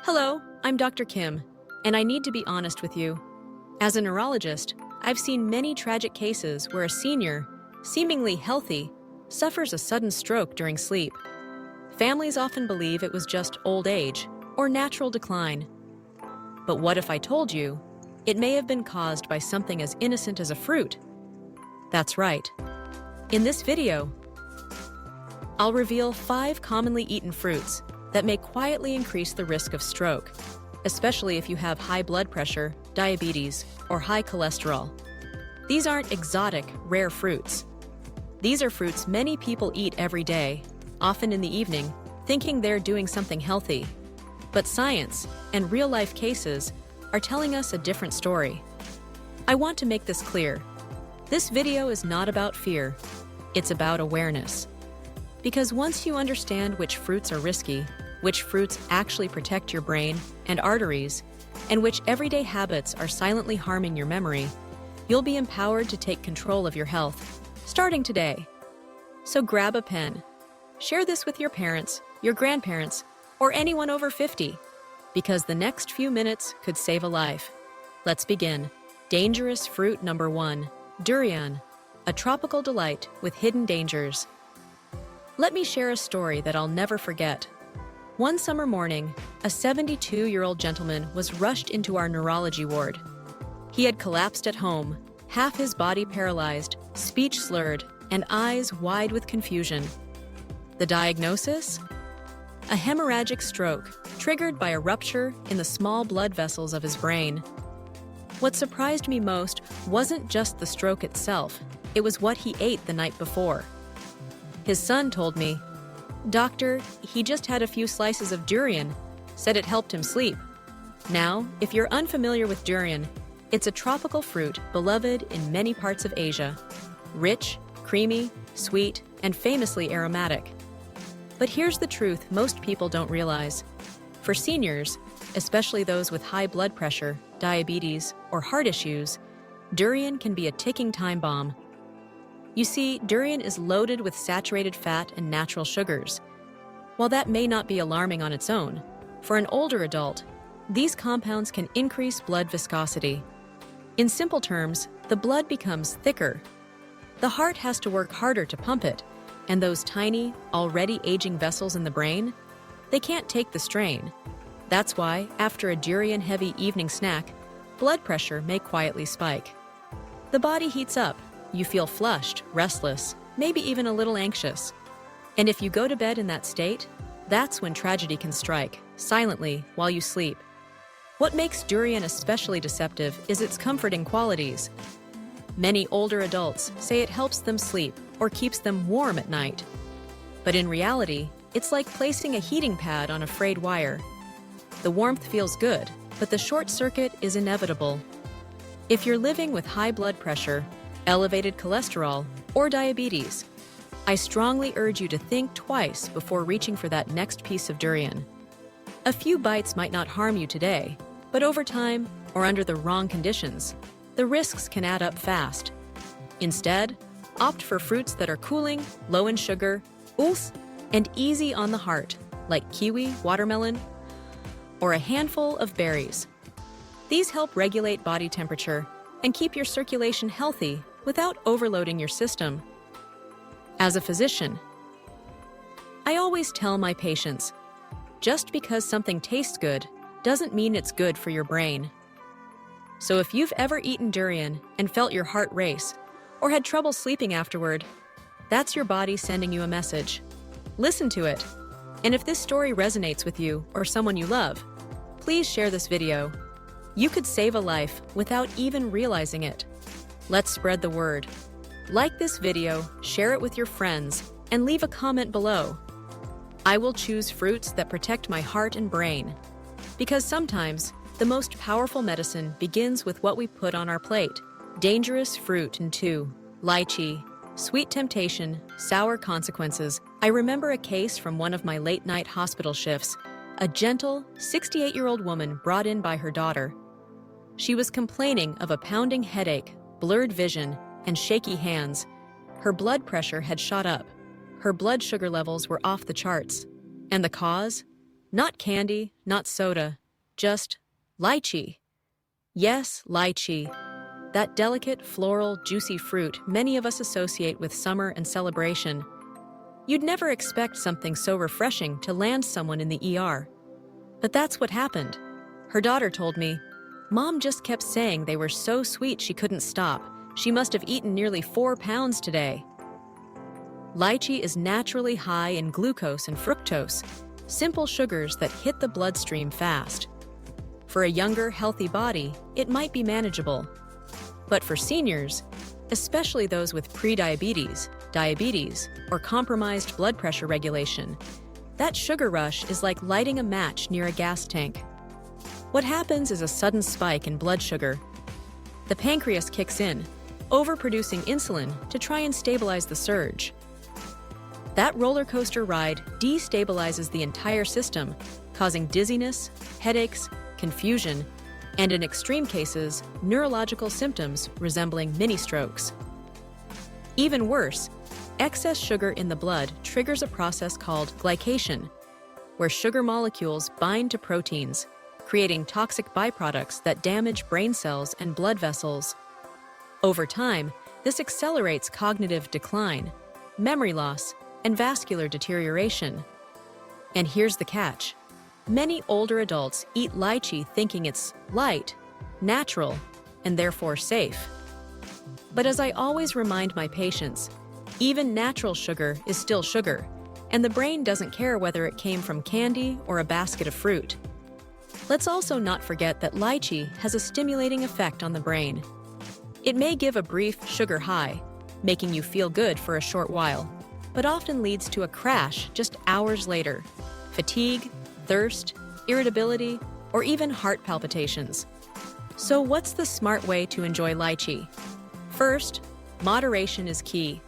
Hello, I'm Dr. Kim, and I need to be honest with you. As a neurologist, I've seen many tragic cases where a senior, seemingly healthy, suffers a sudden stroke during sleep. Families often believe it was just old age or natural decline. But what if I told you it may have been caused by something as innocent as a fruit? That's right. In this video, I'll reveal 5 commonly eaten fruits that may quietly increase the risk of stroke, especially if you have high blood pressure, diabetes, or high cholesterol. These aren't exotic, rare fruits. These are fruits many people eat every day, often in the evening, thinking they're doing something healthy. But science and real-life cases are telling us a different story. I want to make this clear. This video is not about fear. It's about awareness. Because once you understand which fruits are risky, which fruits actually protect your brain and arteries, and which everyday habits are silently harming your memory, you'll be empowered to take control of your health, starting today. So grab a pen. Share this with your parents, your grandparents, or anyone over 50, because the next few minutes could save a life. Let's begin. Dangerous fruit number 1, durian, a tropical delight with hidden dangers. Let me share a story that I'll never forget. One summer morning, a 72-year-old gentleman was rushed into our neurology ward. He had collapsed at home, half his body paralyzed, speech slurred, and eyes wide with confusion. The diagnosis? A hemorrhagic stroke, triggered by a rupture in the small blood vessels of his brain. What surprised me most wasn't just the stroke itself, it was what he ate the night before. His son told me, "Doctor, he just had a few slices of durian, said it helped him sleep." Now, if you're unfamiliar with durian, it's a tropical fruit beloved in many parts of Asia. Rich, creamy, sweet, and famously aromatic. But here's the truth most people don't realize. For seniors, especially those with high blood pressure, diabetes, or heart issues, durian can be a ticking time bomb. You see, durian is loaded with saturated fat and natural sugars. While that may not be alarming on its own, for an older adult, these compounds can increase blood viscosity. In simple terms, the blood becomes thicker. The heart has to work harder to pump it, and those tiny, already aging vessels in the brain, they can't take the strain. That's why, after a durian-heavy evening snack, blood pressure may quietly spike. The body heats up. You feel flushed, restless, maybe even a little anxious. And if you go to bed in that state, that's when tragedy can strike, silently, while you sleep. What makes durian especially deceptive is its comforting qualities. Many older adults say it helps them sleep or keeps them warm at night. But in reality, it's like placing a heating pad on a frayed wire. The warmth feels good, but the short circuit is inevitable. If you're living with high blood pressure, elevated cholesterol, or diabetes, I strongly urge you to think twice before reaching for that next piece of durian. A few bites might not harm you today, but over time, or under the wrong conditions, the risks can add up fast. Instead, opt for fruits that are cooling, low in sugar, and easy on the heart, like kiwi, watermelon, or a handful of berries. These help regulate body temperature and keep your circulation healthy without overloading your system. As a physician, I always tell my patients, just because something tastes good doesn't mean it's good for your brain. So if you've ever eaten durian and felt your heart race, or had trouble sleeping afterward, that's your body sending you a message. Listen to it. And if this story resonates with you or someone you love, please share this video. You could save a life without even realizing it. Let's spread the word. Like this video, share it with your friends, and leave a comment below. I will choose fruits that protect my heart and brain. Because sometimes, the most powerful medicine begins with what we put on our plate. Dangerous fruit and 2, lychee, sweet temptation, sour consequences. I remember a case from one of my late-night hospital shifts. A gentle, 68-year-old woman brought in by her daughter. She was complaining of a pounding headache, blurred vision, and shaky hands. Her blood pressure had shot up. Her blood sugar levels were off the charts. And the cause? Not candy, not soda, just lychee. Yes, lychee. That delicate, floral, juicy fruit many of us associate with summer and celebration. You'd never expect something so refreshing to land someone in the ER. But that's what happened. Her daughter told me, "Mom just kept saying they were so sweet she couldn't stop. She must have eaten nearly 4 pounds today." Lychee is naturally high in glucose and fructose, simple sugars that hit the bloodstream fast. For a younger, healthy body, it might be manageable. But for seniors, especially those with prediabetes, diabetes, or compromised blood pressure regulation, that sugar rush is like lighting a match near a gas tank. What happens is a sudden spike in blood sugar. The pancreas kicks in, overproducing insulin to try and stabilize the surge. That roller coaster ride destabilizes the entire system, causing dizziness, headaches, confusion, and in extreme cases, neurological symptoms resembling mini-strokes. Even worse, excess sugar in the blood triggers a process called glycation, where sugar molecules bind to proteins, creating toxic byproducts that damage brain cells and blood vessels. Over time, this accelerates cognitive decline, memory loss, and vascular deterioration. And here's the catch. Many older adults eat lychee thinking it's light, natural, and therefore safe. But as I always remind my patients, even natural sugar is still sugar, and the brain doesn't care whether it came from candy or a basket of fruit. Let's also not forget that lychee has a stimulating effect on the brain. It may give a brief sugar high, making you feel good for a short while, but often leads to a crash just hours later. Fatigue, thirst, irritability, or even heart palpitations. So what's the smart way to enjoy lychee? First, moderation is key.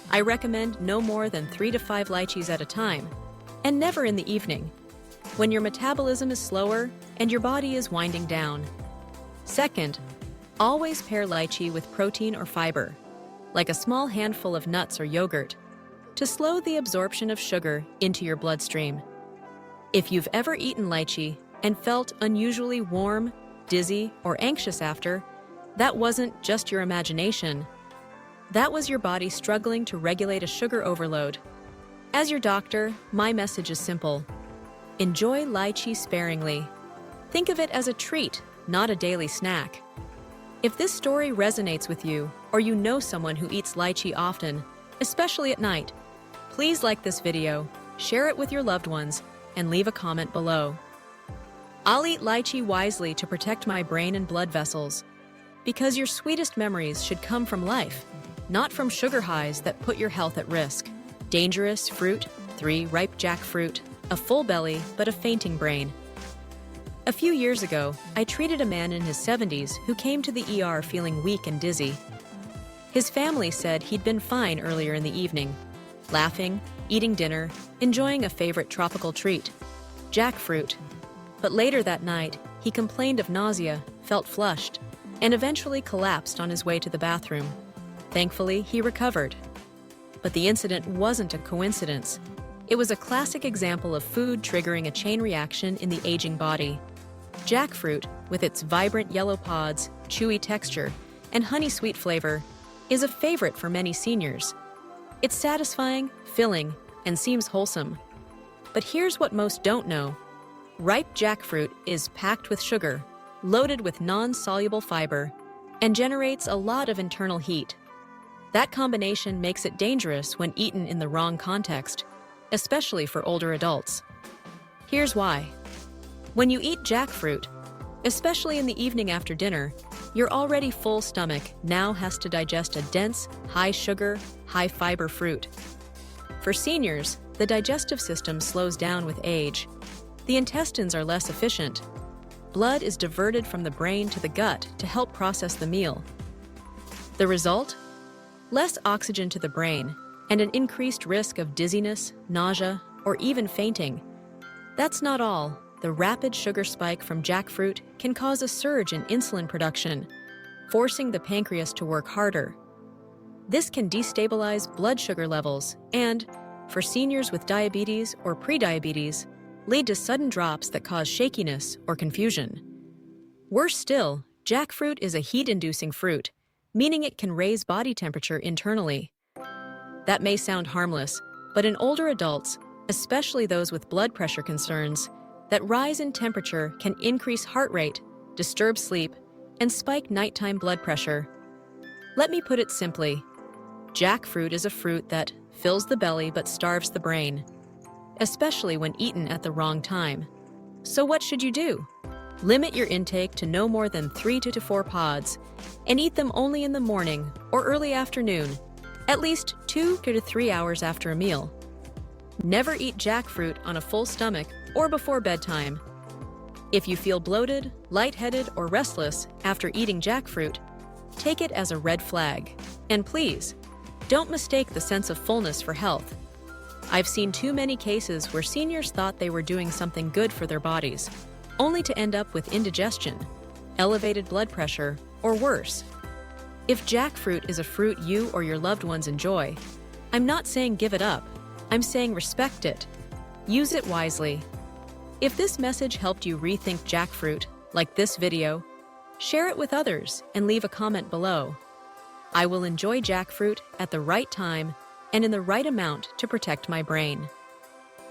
I recommend no more than 3 to 5 lychees at a time, and never in the evening, when your metabolism is slower and your body is winding down. Second, always pair lychee with protein or fiber, like a small handful of nuts or yogurt, to slow the absorption of sugar into your bloodstream. If you've ever eaten lychee and felt unusually warm, dizzy, or anxious after, that wasn't just your imagination. That was your body struggling to regulate a sugar overload. As your doctor, my message is simple. Enjoy lychee sparingly. Think of it as a treat, not a daily snack. If this story resonates with you, or you know someone who eats lychee often, especially at night, please like this video, share it with your loved ones, and leave a comment below. I'll eat lychee wisely to protect my brain and blood vessels, because your sweetest memories should come from life, not from sugar highs that put your health at risk. Dangerous fruit, 3 ripe jackfruit, a full belly but a fainting brain. A few years ago, I treated a man in his 70s who came to the ER feeling weak and dizzy. His family said he'd been fine earlier in the evening, laughing, eating dinner, enjoying a favorite tropical treat, jackfruit. But later that night, he complained of nausea, felt flushed, and eventually collapsed on his way to the bathroom. Thankfully, he recovered. But the incident wasn't a coincidence. It was a classic example of food triggering a chain reaction in the aging body. Jackfruit, with its vibrant yellow pods, chewy texture, and honey-sweet flavor, is a favorite for many seniors. It's satisfying, filling, and seems wholesome. But here's what most don't know. Ripe jackfruit is packed with sugar, loaded with non-soluble fiber, and generates a lot of internal heat. That combination makes it dangerous when eaten in the wrong context, especially for older adults. Here's why. When you eat jackfruit, especially in the evening after dinner, your already full stomach now has to digest a dense, high-sugar, high-fiber fruit. For seniors, the digestive system slows down with age. The intestines are less efficient. Blood is diverted from the brain to the gut to help process the meal. The result? Less oxygen to the brain and an increased risk of dizziness, nausea, or even fainting. That's not all. The rapid sugar spike from jackfruit can cause a surge in insulin production, forcing the pancreas to work harder. This can destabilize blood sugar levels and, for seniors with diabetes or prediabetes, lead to sudden drops that cause shakiness or confusion. Worse still, jackfruit is a heat-inducing fruit, meaning it can raise body temperature internally. That may sound harmless, but in older adults, especially those with blood pressure concerns, that rise in temperature can increase heart rate, disturb sleep, and spike nighttime blood pressure. Let me put it simply. Jackfruit is a fruit that fills the belly but starves the brain, especially when eaten at the wrong time. So what should you do? Limit your intake to no more than 3 to 4 pods, and eat them only in the morning or early afternoon, at least 2 to 3 hours after a meal. Never eat jackfruit on a full stomach or before bedtime. If you feel bloated, lightheaded, or restless after eating jackfruit, take it as a red flag. And please, don't mistake the sense of fullness for health. I've seen too many cases where seniors thought they were doing something good for their bodies, only to end up with indigestion, elevated blood pressure, or worse. If jackfruit is a fruit you or your loved ones enjoy, I'm not saying give it up. I'm saying respect it. Use it wisely. If this message helped you rethink jackfruit, like this video, share it with others and leave a comment below. I will enjoy jackfruit at the right time and in the right amount to protect my brain.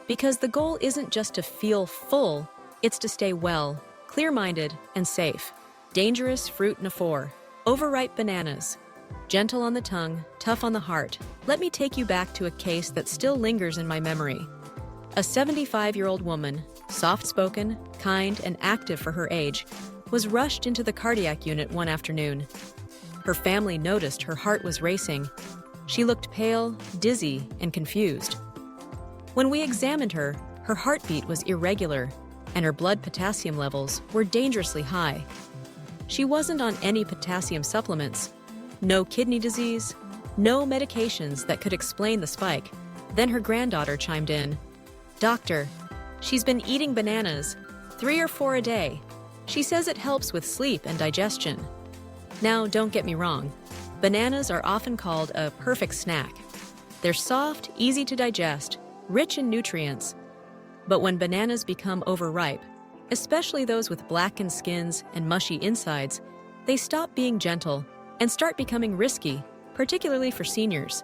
Because the goal isn't just to feel full, it's to stay well, clear-minded, and safe. Dangerous fruit no. 4. Overripe bananas. Gentle on the tongue, tough on the heart. Let me take you back to a case that still lingers in my memory. A 75-year-old woman, soft-spoken, kind, and active for her age, was rushed into the cardiac unit one afternoon. Her family noticed her heart was racing. She looked pale, dizzy, and confused. When we examined her, her heartbeat was irregular, and her blood potassium levels were dangerously high. She wasn't on any potassium supplements, no kidney disease, no medications that could explain the spike. Then her granddaughter chimed in. "Doctor, she's been eating bananas, 3 or 4 a day. She says it helps with sleep and digestion." Now, don't get me wrong. Bananas are often called a perfect snack. They're soft, easy to digest, rich in nutrients. But when bananas become overripe, especially those with blackened skins and mushy insides, they stop being gentle and start becoming risky, particularly for seniors.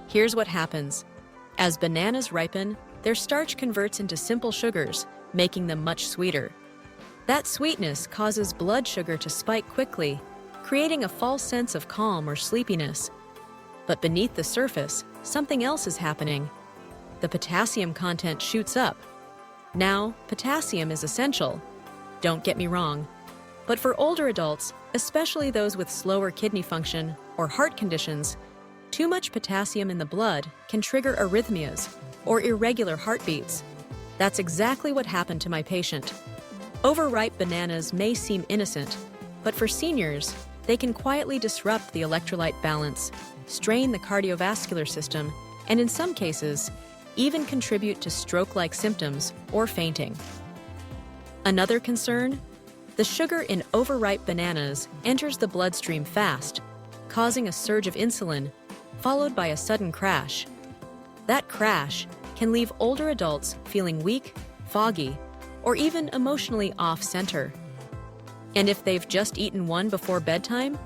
Here's what happens. As bananas ripen, their starch converts into simple sugars, making them much sweeter. That sweetness causes blood sugar to spike quickly, creating a false sense of calm or sleepiness. But beneath the surface, something else is happening. The potassium content shoots up. Now, potassium is essential. Don't get me wrong. But for older adults, especially those with slower kidney function or heart conditions, too much potassium in the blood can trigger arrhythmias or irregular heartbeats. That's exactly what happened to my patient. Overripe bananas may seem innocent, but for seniors, they can quietly disrupt the electrolyte balance, strain the cardiovascular system, and in some cases, even contribute to stroke-like symptoms or fainting. Another concern? The sugar in overripe bananas enters the bloodstream fast, causing a surge of insulin, followed by a sudden crash. That crash can leave older adults feeling weak, foggy, or even emotionally off-center. And if they've just eaten one before bedtime,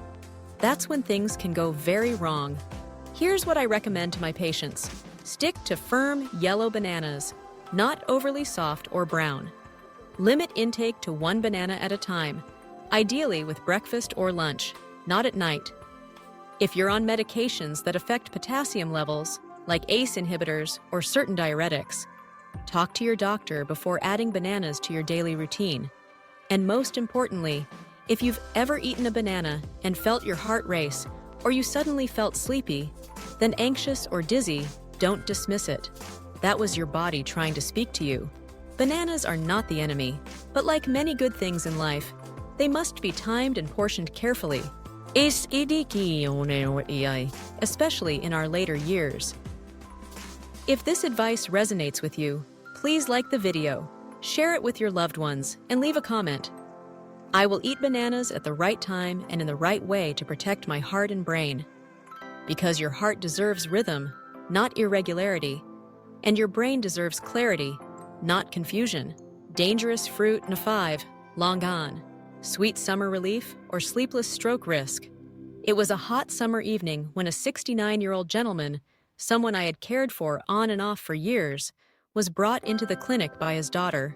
that's when things can go very wrong. Here's what I recommend to my patients. Stick to firm, yellow bananas, not overly soft or brown. Limit intake to 1 banana at a time, ideally with breakfast or lunch, not at night. If you're on medications that affect potassium levels, like ACE inhibitors or certain diuretics, talk to your doctor before adding bananas to your daily routine. And most importantly, if you've ever eaten a banana and felt your heart race, or you suddenly felt sleepy, then anxious or dizzy, don't dismiss it. That was your body trying to speak to you. Bananas are not the enemy, but like many good things in life, they must be timed and portioned carefully, especially in our later years. If this advice resonates with you, please like the video, share it with your loved ones, and leave a comment. I will eat bananas at the right time and in the right way to protect my heart and brain. Because your heart deserves rhythm, not irregularity, and your brain deserves clarity, not confusion. Dangerous fruit No. 5, long gone. Sweet summer relief or sleepless stroke risk. It was a hot summer evening when a 69-year-old gentleman, someone I had cared for on and off for years, was brought into the clinic by his daughter.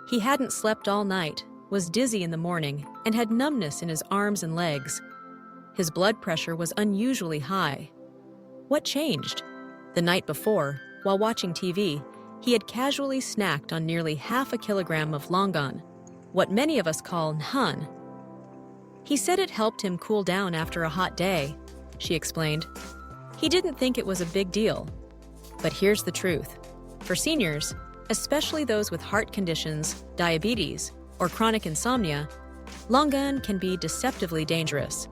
He hadn't slept all night, was dizzy in the morning, and had numbness in his arms and legs. His blood pressure was unusually high. What changed? The night before, while watching TV, he had casually snacked on nearly half a kilogram of longan, what many of us call nhan. He said it helped him cool down after a hot day, she explained. He didn't think it was a big deal. But here's the truth. For seniors, especially those with heart conditions, diabetes, or chronic insomnia, longan can be deceptively dangerous.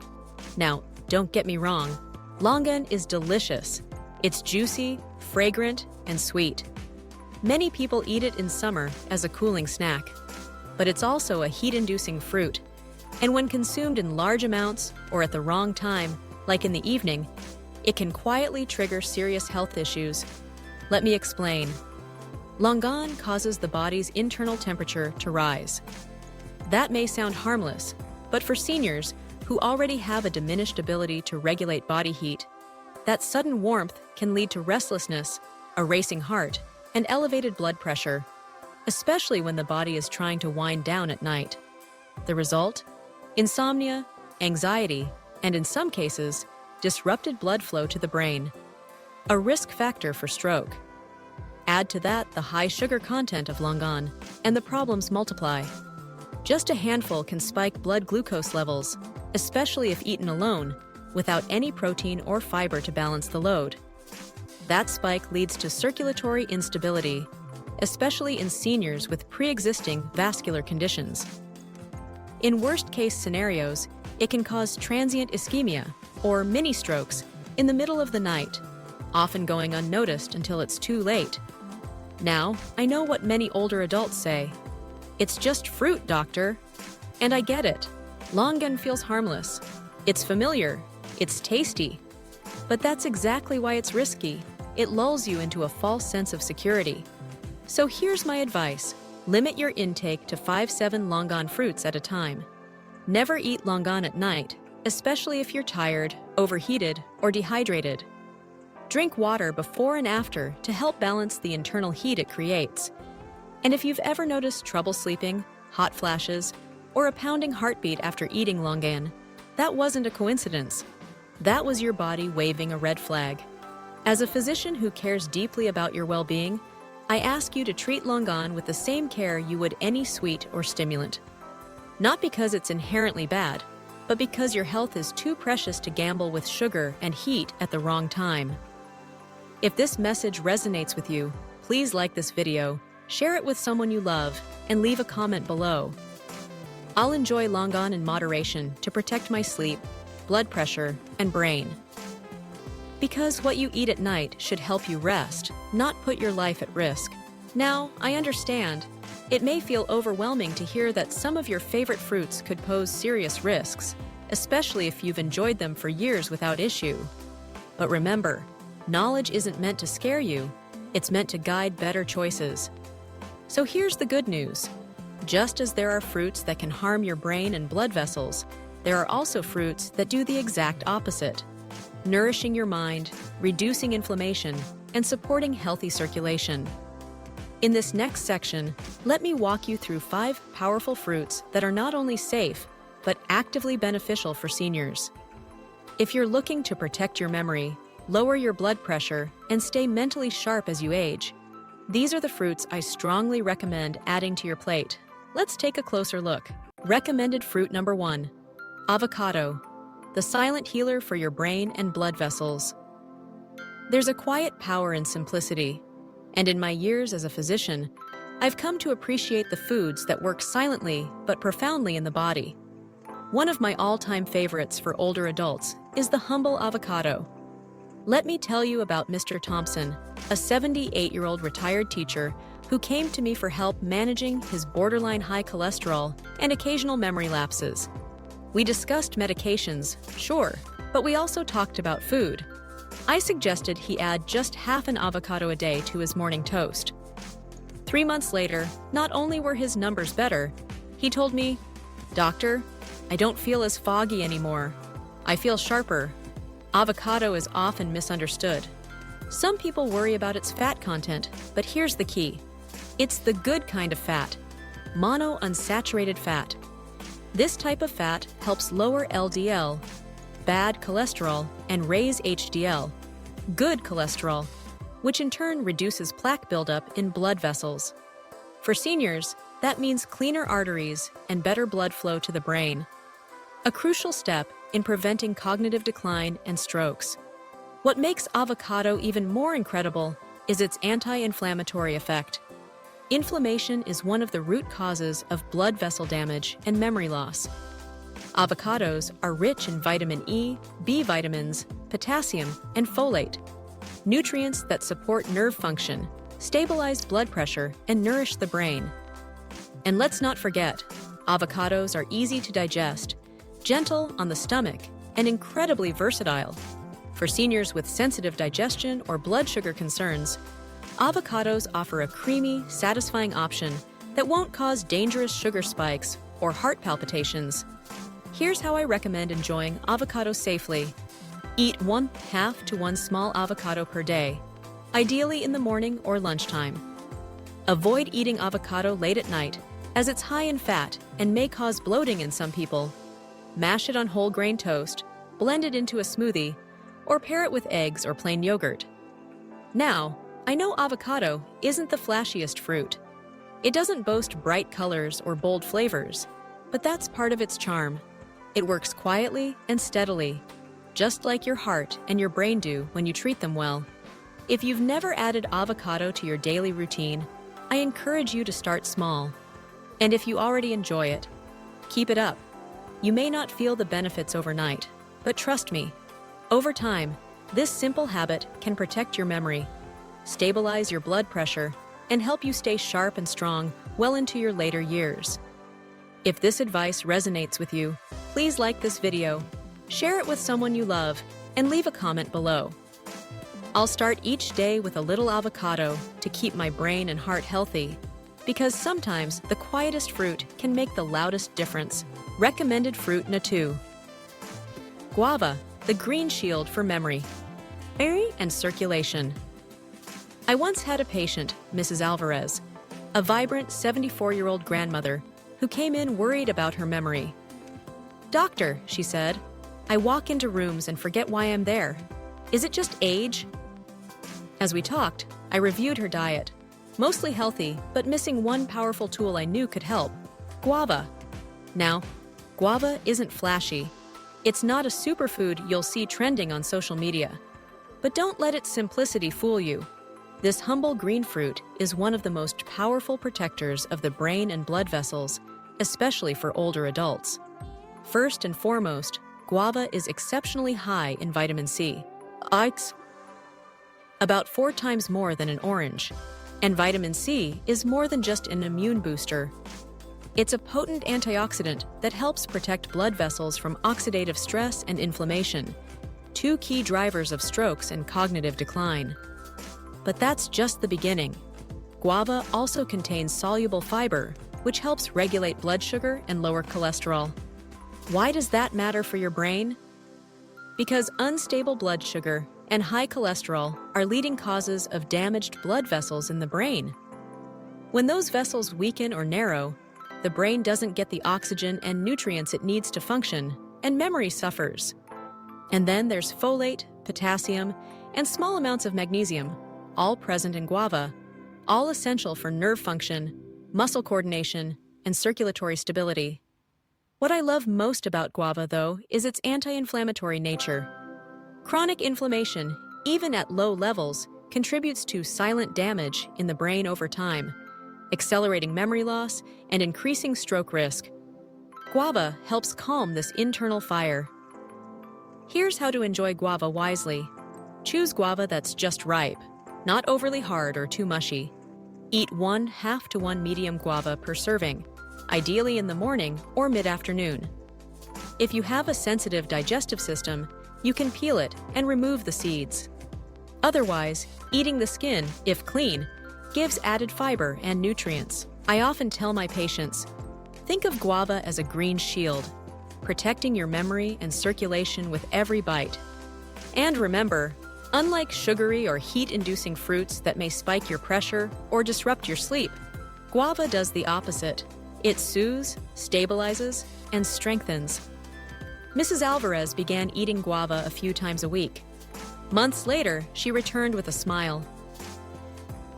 Now, don't get me wrong, longan is delicious. It's juicy, fragrant, and sweet. Many people eat it in summer as a cooling snack, but it's also a heat-inducing fruit. And when consumed in large amounts or at the wrong time, like in the evening, it can quietly trigger serious health issues. Let me explain. Longan causes the body's internal temperature to rise. That may sound harmless, but for seniors who already have a diminished ability to regulate body heat, that sudden warmth can lead to restlessness, a racing heart, and elevated blood pressure, especially when the body is trying to wind down at night. The result? Insomnia, anxiety, and in some cases, disrupted blood flow to the brain, a risk factor for stroke. Add to that the high sugar content of longan, and the problems multiply. Just a handful can spike blood glucose levels, especially if eaten alone, without any protein or fiber to balance the load. That spike leads to circulatory instability, especially in seniors with pre-existing vascular conditions. In worst-case scenarios, it can cause transient ischemia, or mini-strokes, in the middle of the night, often going unnoticed until it's too late. Now, I know what many older adults say. It's just fruit, doctor. And I get it. Longan feels harmless. It's familiar. It's tasty. But that's exactly why it's risky. It lulls you into a false sense of security. So here's my advice. Limit your intake to 5-7 longan fruits at a time. Never eat longan at night, especially if you're tired, overheated, or dehydrated. Drink water before and after to help balance the internal heat it creates. And if you've ever noticed trouble sleeping, hot flashes, or a pounding heartbeat after eating longan, that wasn't a coincidence. That was your body waving a red flag. As a physician who cares deeply about your well-being, I ask you to treat longan with the same care you would any sweet or stimulant. Not because it's inherently bad, but because your health is too precious to gamble with sugar and heat at the wrong time. If this message resonates with you, please like this video, share it with someone you love, and leave a comment below. I'll enjoy longan in moderation to protect my sleep, blood pressure, and brain. Because what you eat at night should help you rest, not put your life at risk. Now, I understand. It may feel overwhelming to hear that some of your favorite fruits could pose serious risks, especially if you've enjoyed them for years without issue. But remember, knowledge isn't meant to scare you, it's meant to guide better choices. So here's the good news. Just as there are fruits that can harm your brain and blood vessels, there are also fruits that do the exact opposite, nourishing your mind, reducing inflammation, and supporting healthy circulation. In this next section, let me walk you through 5 powerful fruits that are not only safe, but actively beneficial for seniors. If you're looking to protect your memory, lower your blood pressure, and stay mentally sharp as you age, these are the fruits I strongly recommend adding to your plate. Let's take a closer look. Recommended fruit number 1, avocado, the silent healer for your brain and blood vessels. There's a quiet power in simplicity, and in my years as a physician, I've come to appreciate the foods that work silently but profoundly in the body. One of my all-time favorites for older adults is the humble avocado. Let me tell you about Mr. Thompson, a 78-year-old retired teacher who came to me for help managing his borderline high cholesterol and occasional memory lapses. We discussed medications, sure, but we also talked about food. I suggested he add just half an avocado a day to his morning toast. 3 months later, not only were his numbers better, he told me, "Doctor, I don't feel as foggy anymore. I feel sharper." Avocado is often misunderstood. Some people worry about its fat content, but here's the key. It's the good kind of fat, monounsaturated fat. This type of fat helps lower LDL, bad cholesterol, and raise HDL, good cholesterol, which in turn reduces plaque buildup in blood vessels. For seniors, that means cleaner arteries and better blood flow to the brain, a crucial step in preventing cognitive decline and strokes. What makes avocado even more incredible is its anti-inflammatory effect. Inflammation is one of the root causes of blood vessel damage and memory loss. Avocados are rich in vitamin E, B vitamins, potassium, and folate, nutrients that support nerve function, stabilize blood pressure, and nourish the brain. And let's not forget, avocados are easy to digest, gentle on the stomach, and incredibly versatile. For seniors with sensitive digestion or blood sugar concerns, avocados offer a creamy, satisfying option that won't cause dangerous sugar spikes or heart palpitations. Here's how I recommend enjoying avocado safely. Eat 1/2 to 1 small avocado per day, ideally in the morning or lunchtime. Avoid eating avocado late at night, as it's high in fat and may cause bloating in some people. Mash it on whole grain toast, blend it into a smoothie, or pair it with eggs or plain yogurt. Now, I know avocado isn't the flashiest fruit. It doesn't boast bright colors or bold flavors, but that's part of its charm. It works quietly and steadily, just like your heart and your brain do when you treat them well. If you've never added avocado to your daily routine, I encourage you to start small. And if you already enjoy it, keep it up. You may not feel the benefits overnight, but trust me, over time, this simple habit can protect your memory, stabilize your blood pressure, and help you stay sharp and strong well into your later years. If this advice resonates with you, please like this video, share it with someone you love, and leave a comment below. I'll start each day with a little avocado to keep my brain and heart healthy, because sometimes the quietest fruit can make the loudest difference. Recommended fruit #2. Guava, the green shield for memory, and circulation. I once had a patient, Mrs. Alvarez, a vibrant 74-year-old grandmother who came in worried about her memory. "Doctor," she said, "I walk into rooms and forget why I'm there. Is it just age?" As we talked, I reviewed her diet, mostly healthy, but missing one powerful tool I knew could help: guava. Now, guava isn't flashy. It's not a superfood you'll see trending on social media. But don't let its simplicity fool you. This humble green fruit is one of the most powerful protectors of the brain and blood vessels, especially for older adults. First and foremost, guava is exceptionally high in vitamin C, about 4 times more than an orange. And vitamin C is more than just an immune booster. It's a potent antioxidant that helps protect blood vessels from oxidative stress and inflammation, 2 key drivers of strokes and cognitive decline. But that's just the beginning. Guava also contains soluble fiber, which helps regulate blood sugar and lower cholesterol. Why does that matter for your brain? Because unstable blood sugar and high cholesterol are leading causes of damaged blood vessels in the brain. When those vessels weaken or narrow, the brain doesn't get the oxygen and nutrients it needs to function, and memory suffers. And then there's folate, potassium, and small amounts of magnesium, all present in guava, all essential for nerve function, muscle coordination, and circulatory stability. What I love most about guava, though, is its anti-inflammatory nature. Chronic inflammation, even at low levels, contributes to silent damage in the brain over time, accelerating memory loss and increasing stroke risk. Guava helps calm this internal fire. Here's how to enjoy guava wisely. Choose guava that's just ripe, not overly hard or too mushy. Eat 1/2 to 1 medium guava per serving, ideally in the morning or mid-afternoon. If you have a sensitive digestive system, you can peel it and remove the seeds. Otherwise, eating the skin, if clean, gives added fiber and nutrients. I often tell my patients, think of guava as a green shield, protecting your memory and circulation with every bite. And remember, unlike sugary or heat-inducing fruits that may spike your pressure or disrupt your sleep, guava does the opposite. It soothes, stabilizes, and strengthens. Mrs. Alvarez began eating guava a few times a week. Months later, she returned with a smile.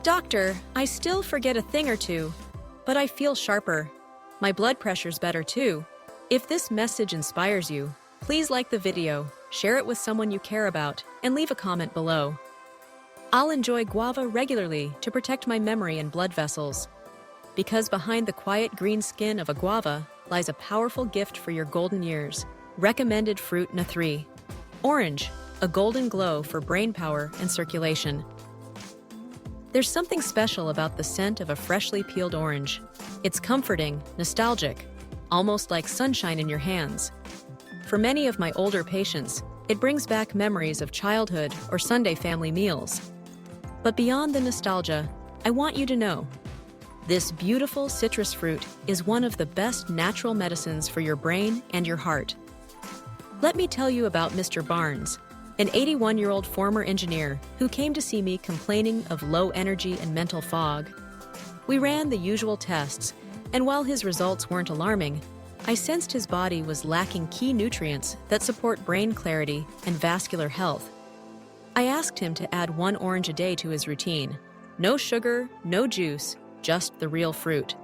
"Doctor, I still forget a thing or two, but I feel sharper. My blood pressure's better too." If this message inspires you, please like the video, share it with someone you care about, and leave a comment below. I'll enjoy guava regularly to protect my memory and blood vessels. Because behind the quiet green skin of a guava lies a powerful gift for your golden years. Recommended fruit No. 3. Orange, a golden glow for brain power and circulation. There's something special about the scent of a freshly peeled orange. It's comforting, nostalgic, almost like sunshine in your hands. For many of my older patients, it brings back memories of childhood or Sunday family meals. But beyond the nostalgia, I want you to know, this beautiful citrus fruit is one of the best natural medicines for your brain and your heart. Let me tell you about Mr. Barnes, an 81-year-old former engineer who came to see me complaining of low energy and mental fog. We ran the usual tests, and while his results weren't alarming, I sensed his body was lacking key nutrients that support brain clarity and vascular health. I asked him to add 1 orange a day to his routine. No sugar, no juice, just the real fruit.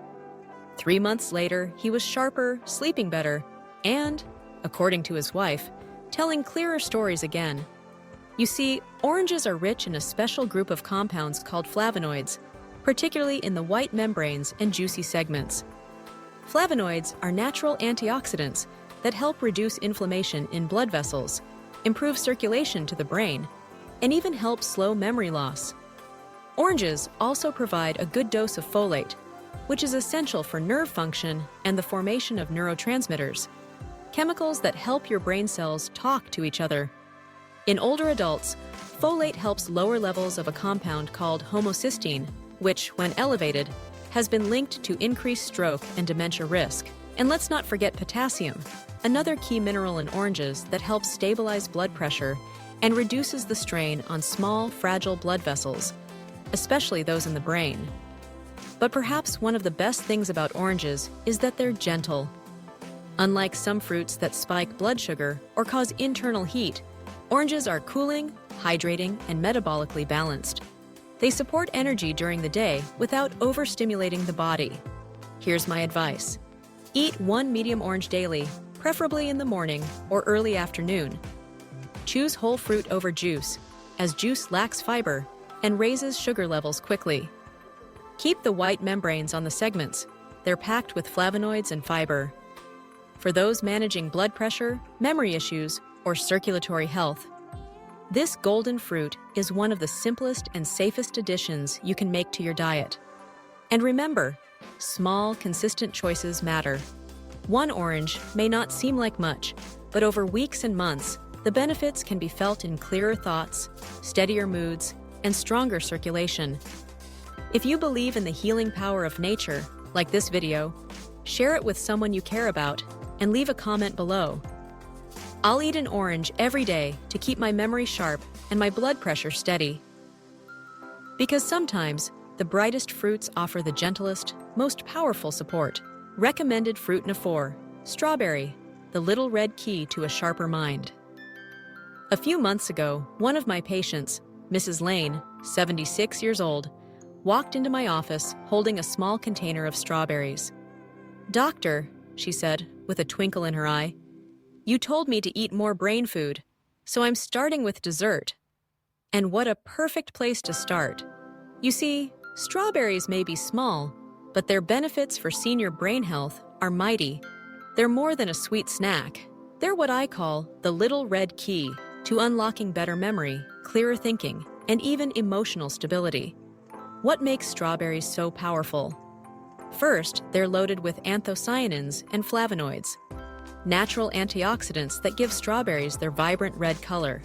3 months later, he was sharper, sleeping better, and, according to his wife, telling clearer stories again. You see, oranges are rich in a special group of compounds called flavonoids, particularly in the white membranes and juicy segments. Flavonoids are natural antioxidants that help reduce inflammation in blood vessels, improve circulation to the brain, and even help slow memory loss. Oranges also provide a good dose of folate, which is essential for nerve function and the formation of neurotransmitters, chemicals that help your brain cells talk to each other. In older adults, folate helps lower levels of a compound called homocysteine, which, when elevated, has been linked to increased stroke and dementia risk. And let's not forget potassium, another key mineral in oranges that helps stabilize blood pressure and reduces the strain on small, fragile blood vessels, especially those in the brain. But perhaps one of the best things about oranges is that they're gentle. Unlike some fruits that spike blood sugar or cause internal heat, oranges are cooling, hydrating, and metabolically balanced. They support energy during the day without overstimulating the body. Here's my advice. Eat 1 medium orange daily, preferably in the morning or early afternoon. Choose whole fruit over juice, as juice lacks fiber and raises sugar levels quickly. Keep the white membranes on the segments. They're packed with flavonoids and fiber. For those managing blood pressure, memory issues, or circulatory health, this golden fruit is one of the simplest and safest additions you can make to your diet. And remember, small, consistent choices matter. 1 orange may not seem like much, but over weeks and months, the benefits can be felt in clearer thoughts, steadier moods, and stronger circulation. If you believe in the healing power of nature, like this video, share it with someone you care about and leave a comment below. I'll eat an orange every day to keep my memory sharp and my blood pressure steady. Because sometimes, the brightest fruits offer the gentlest, most powerful support. Recommended fruit No. 4. Strawberry, the little red key to a sharper mind. A few months ago, one of my patients, Mrs. Lane, 76 years old, walked into my office holding a small container of strawberries. "Doctor," she said, with a twinkle in her eye, "you told me to eat more brain food, so I'm starting with dessert." And what a perfect place to start. You see, strawberries may be small, but their benefits for senior brain health are mighty. They're more than a sweet snack. They're what I call the little red key to unlocking better memory, clearer thinking, and even emotional stability. What makes strawberries so powerful? First, they're loaded with anthocyanins and flavonoids, natural antioxidants that give strawberries their vibrant red color.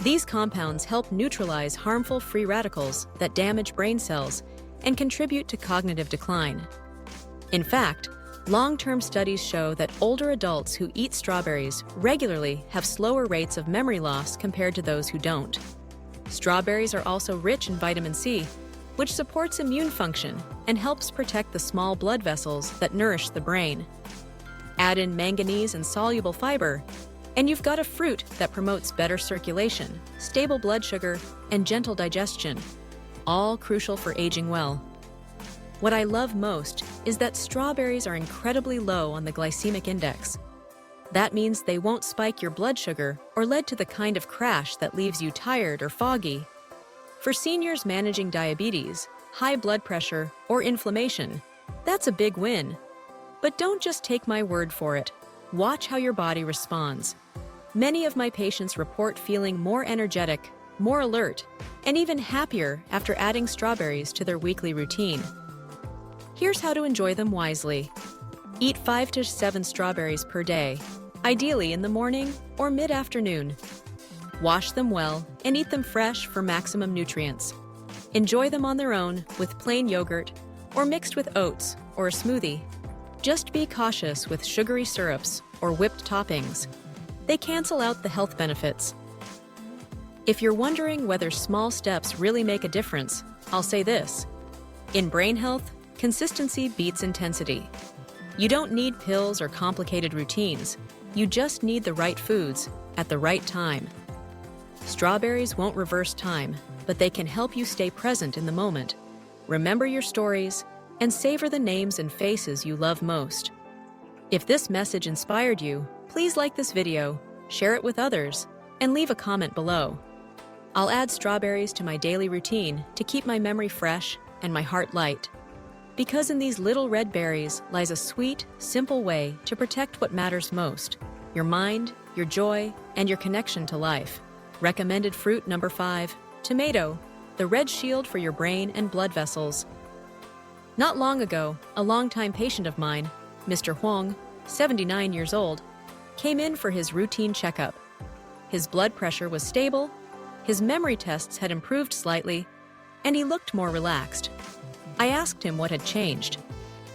These compounds help neutralize harmful free radicals that damage brain cells and contribute to cognitive decline. In fact, long-term studies show that older adults who eat strawberries regularly have slower rates of memory loss compared to those who don't. Strawberries are also rich in vitamin C, which supports immune function and helps protect the small blood vessels that nourish the brain. Add in manganese and soluble fiber, and you've got a fruit that promotes better circulation, stable blood sugar, and gentle digestion, all crucial for aging well. What I love most is that strawberries are incredibly low on the glycemic index. That means they won't spike your blood sugar or lead to the kind of crash that leaves you tired or foggy. For seniors managing diabetes, high blood pressure, or inflammation, that's a big win. But don't just take my word for it. Watch how your body responds. Many of my patients report feeling more energetic, more alert, and even happier after adding strawberries to their weekly routine. Here's how to enjoy them wisely. Eat 5 to 7 strawberries per day, ideally in the morning or mid-afternoon. Wash them well and eat them fresh for maximum nutrients. Enjoy them on their own with plain yogurt or mixed with oats or a smoothie. Just be cautious with sugary syrups or whipped toppings. They cancel out the health benefits. If you're wondering whether small steps really make a difference, I'll say this. In brain health, consistency beats intensity. You don't need pills or complicated routines. You just need the right foods at the right time. Strawberries won't reverse time, but they can help you stay present in the moment. Remember your stories and savor the names and faces you love most. If this message inspired you, please like this video, share it with others, and leave a comment below. I'll add strawberries to my daily routine to keep my memory fresh and my heart light. Because in these little red berries lies a sweet, simple way to protect what matters most: your mind, your joy, and your connection to life. Recommended fruit number 5, tomato, the red shield for your brain and blood vessels. Not long ago, a longtime patient of mine, Mr. Huang, 79 years old, came in for his routine checkup. His blood pressure was stable, his memory tests had improved slightly, and he looked more relaxed. I asked him what had changed.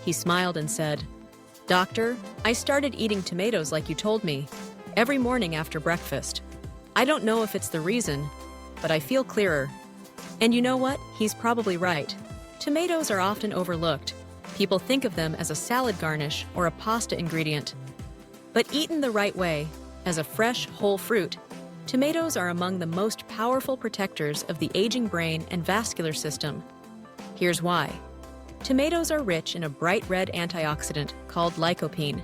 He smiled and said, "Doctor, I started eating tomatoes like you told me, every morning after breakfast. I don't know if it's the reason, but I feel clearer." And you know what? He's probably right. Tomatoes are often overlooked. People think of them as a salad garnish or a pasta ingredient. But eaten the right way, as a fresh, whole fruit, tomatoes are among the most powerful protectors of the aging brain and vascular system. Here's why. Tomatoes are rich in a bright red antioxidant called lycopene.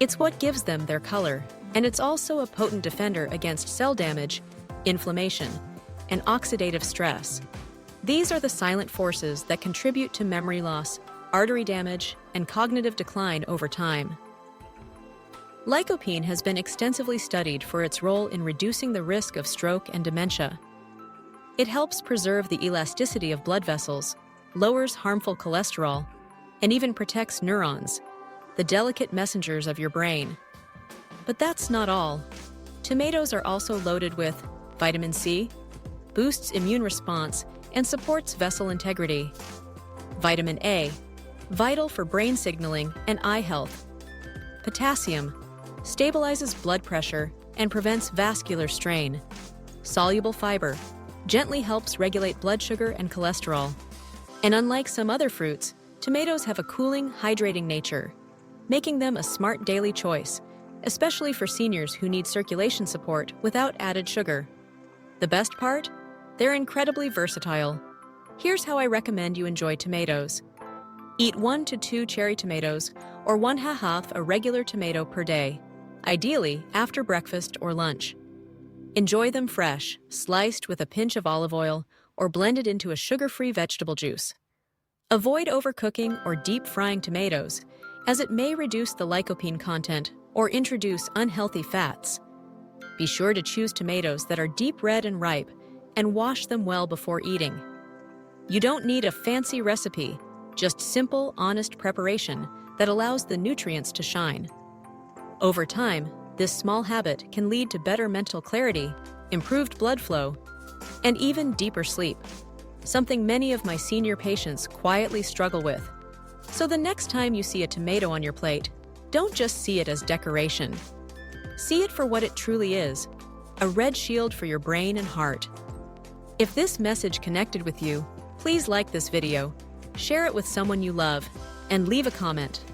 It's what gives them their color, and it's also a potent defender against cell damage, inflammation, and oxidative stress. These are the silent forces that contribute to memory loss, artery damage, and cognitive decline over time. Lycopene has been extensively studied for its role in reducing the risk of stroke and dementia. It helps preserve the elasticity of blood vessels, lowers harmful cholesterol, and even protects neurons, the delicate messengers of your brain. But that's not all. Tomatoes are also loaded with vitamin C, boosts immune response, and supports vessel integrity. Vitamin A, vital for brain signaling and eye health. Potassium, stabilizes blood pressure and prevents vascular strain. Soluble fiber, gently helps regulate blood sugar and cholesterol. And unlike some other fruits, tomatoes have a cooling, hydrating nature, making them a smart daily choice, especially for seniors who need circulation support without added sugar. The best part? They're incredibly versatile. Here's how I recommend you enjoy tomatoes. Eat 1 to 2 cherry tomatoes or 1/2 a regular tomato per day, ideally after breakfast or lunch. Enjoy them fresh, sliced with a pinch of olive oil, or blended into a sugar-free vegetable juice. Avoid overcooking or deep frying tomatoes, as it may reduce the lycopene content or introduce unhealthy fats. Be sure to choose tomatoes that are deep red and ripe, and wash them well before eating. You don't need a fancy recipe, just simple, honest preparation that allows the nutrients to shine. Over time, this small habit can lead to better mental clarity, improved blood flow, and even deeper sleep. something many of my senior patients quietly struggle with. So the next time you see a tomato on your plate, don't just see it as decoration. See it for what it truly is, a red shield for your brain and heart. If this message connected with you, please like this video, share it with someone you love, and leave a comment.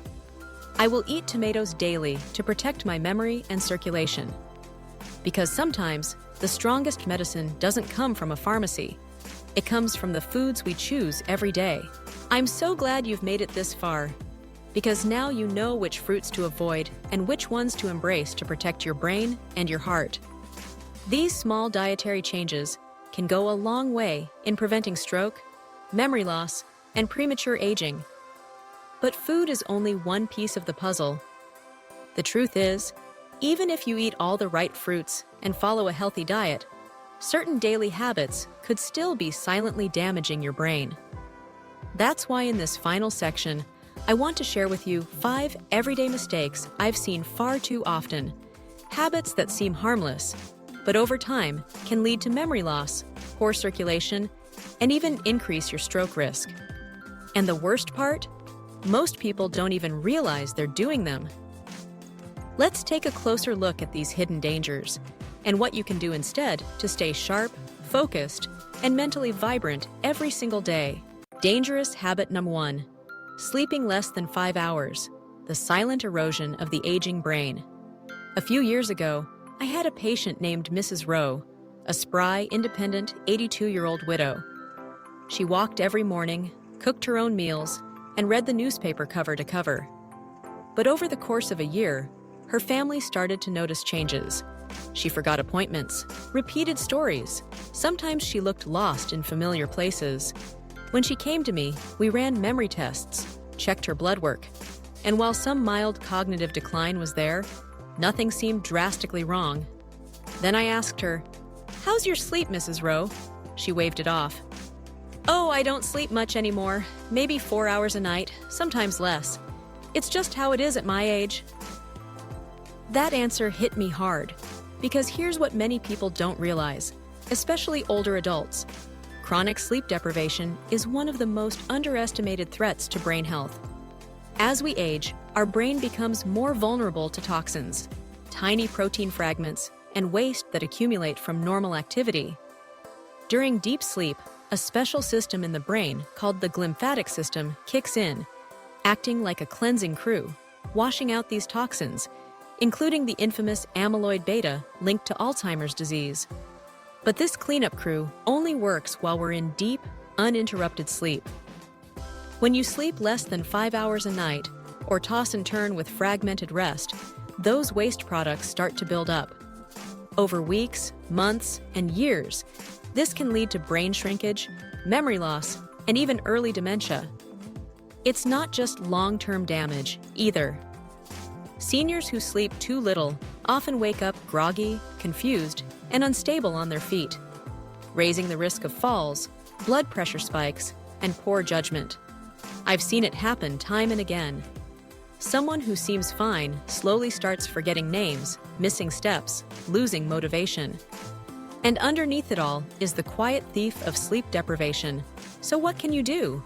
I will eat tomatoes daily to protect my memory and circulation. Because sometimes, the strongest medicine doesn't come from a pharmacy. It comes from the foods we choose every day. I'm so glad you've made it this far, because now you know which fruits to avoid and which ones to embrace to protect your brain and your heart. These small dietary changes can go a long way in preventing stroke, memory loss, and premature aging. But food is only one piece of the puzzle. The truth is, even if you eat all the right fruits and follow a healthy diet, certain daily habits could still be silently damaging your brain. That's why in this final section, I want to share with you 5 everyday mistakes I've seen far too often, habits that seem harmless, but over time can lead to memory loss, poor circulation, and even increase your stroke risk. And the worst part? Most people don't even realize they're doing them. Let's take a closer look at these hidden dangers and what you can do instead to stay sharp, focused, and mentally vibrant every single day. Dangerous habit number 1: sleeping less than 5 hours, the silent erosion of the aging brain. A few years ago, I had a patient named Mrs. Rowe, a spry, independent 82-year-old widow. She walked every morning, cooked her own meals, and read the newspaper cover to cover. But over the course of a year, her family started to notice changes. She forgot appointments, repeated stories. Sometimes she looked lost in familiar places. When she came to me, we ran memory tests, checked her blood work, and while some mild cognitive decline was there, nothing seemed drastically wrong. Then I asked her, "How's your sleep, Mrs. Rowe?" She waved it off. "Oh, I don't sleep much anymore, maybe 4 hours a night, sometimes less. It's just how it is at my age." That answer hit me hard, because here's what many people don't realize, especially older adults. Chronic sleep deprivation is one of the most underestimated threats to brain health. As we age, our brain becomes more vulnerable to toxins, tiny protein fragments, and waste that accumulate from normal activity. During deep sleep, a special system in the brain called the glymphatic system kicks in, acting like a cleansing crew, washing out these toxins, including the infamous amyloid beta linked to Alzheimer's disease. But this cleanup crew only works while we're in deep, uninterrupted sleep. When you sleep less than 5 hours a night, or toss and turn with fragmented rest, those waste products start to build up. Over weeks, months, and years, this can lead to brain shrinkage, memory loss, and even early dementia. It's not just long-term damage, either. Seniors who sleep too little often wake up groggy, confused, and unstable on their feet, raising the risk of falls, blood pressure spikes, and poor judgment. I've seen it happen time and again. Someone who seems fine slowly starts forgetting names, missing steps, losing motivation. And underneath it all is the quiet thief of sleep deprivation. So what can you do?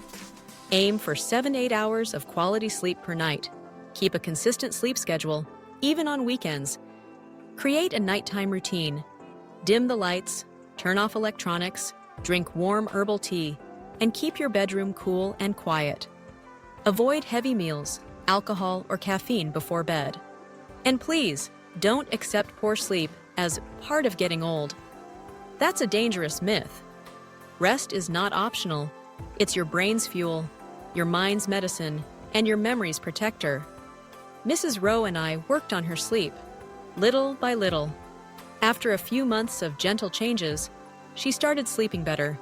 Aim for 7-8 hours of quality sleep per night. Keep a consistent sleep schedule, even on weekends. Create a nighttime routine. Dim the lights, turn off electronics, drink warm herbal tea, and keep your bedroom cool and quiet. Avoid heavy meals, alcohol, or caffeine before bed. And please, don't accept poor sleep as part of getting old. That's a dangerous myth. Rest is not optional. It's your brain's fuel, your mind's medicine, and your memory's protector. Mrs. Rowe and I worked on her sleep, little by little. After a few months of gentle changes, she started sleeping better.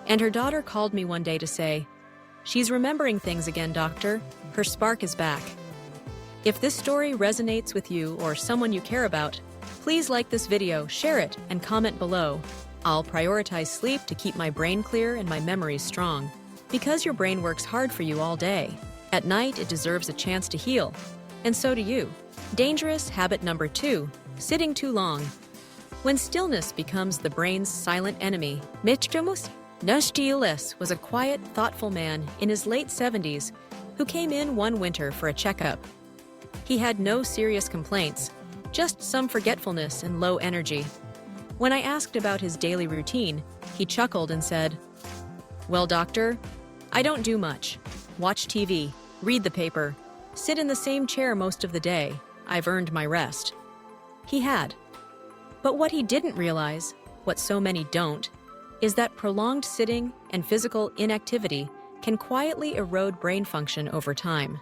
And her daughter called me one day to say, "She's remembering things again, doctor. Her spark is back." If this story resonates with you or someone you care about, please like this video, share it, and comment below. I'll prioritize sleep to keep my brain clear and my memories strong. Because your brain works hard for you all day. At night, it deserves a chance to heal. And so do you. Dangerous habit number 2, sitting too long. When stillness becomes the brain's silent enemy, Neurologist was a quiet, thoughtful man in his late 70s who came in one winter for a checkup. He had no serious complaints, just some forgetfulness and low energy. When I asked about his daily routine, he chuckled and said, "Well, doctor, I don't do much. Watch TV, read the paper, sit in the same chair most of the day. I've earned my rest." He had. But what he didn't realize, what so many don't, is that prolonged sitting and physical inactivity can quietly erode brain function over time.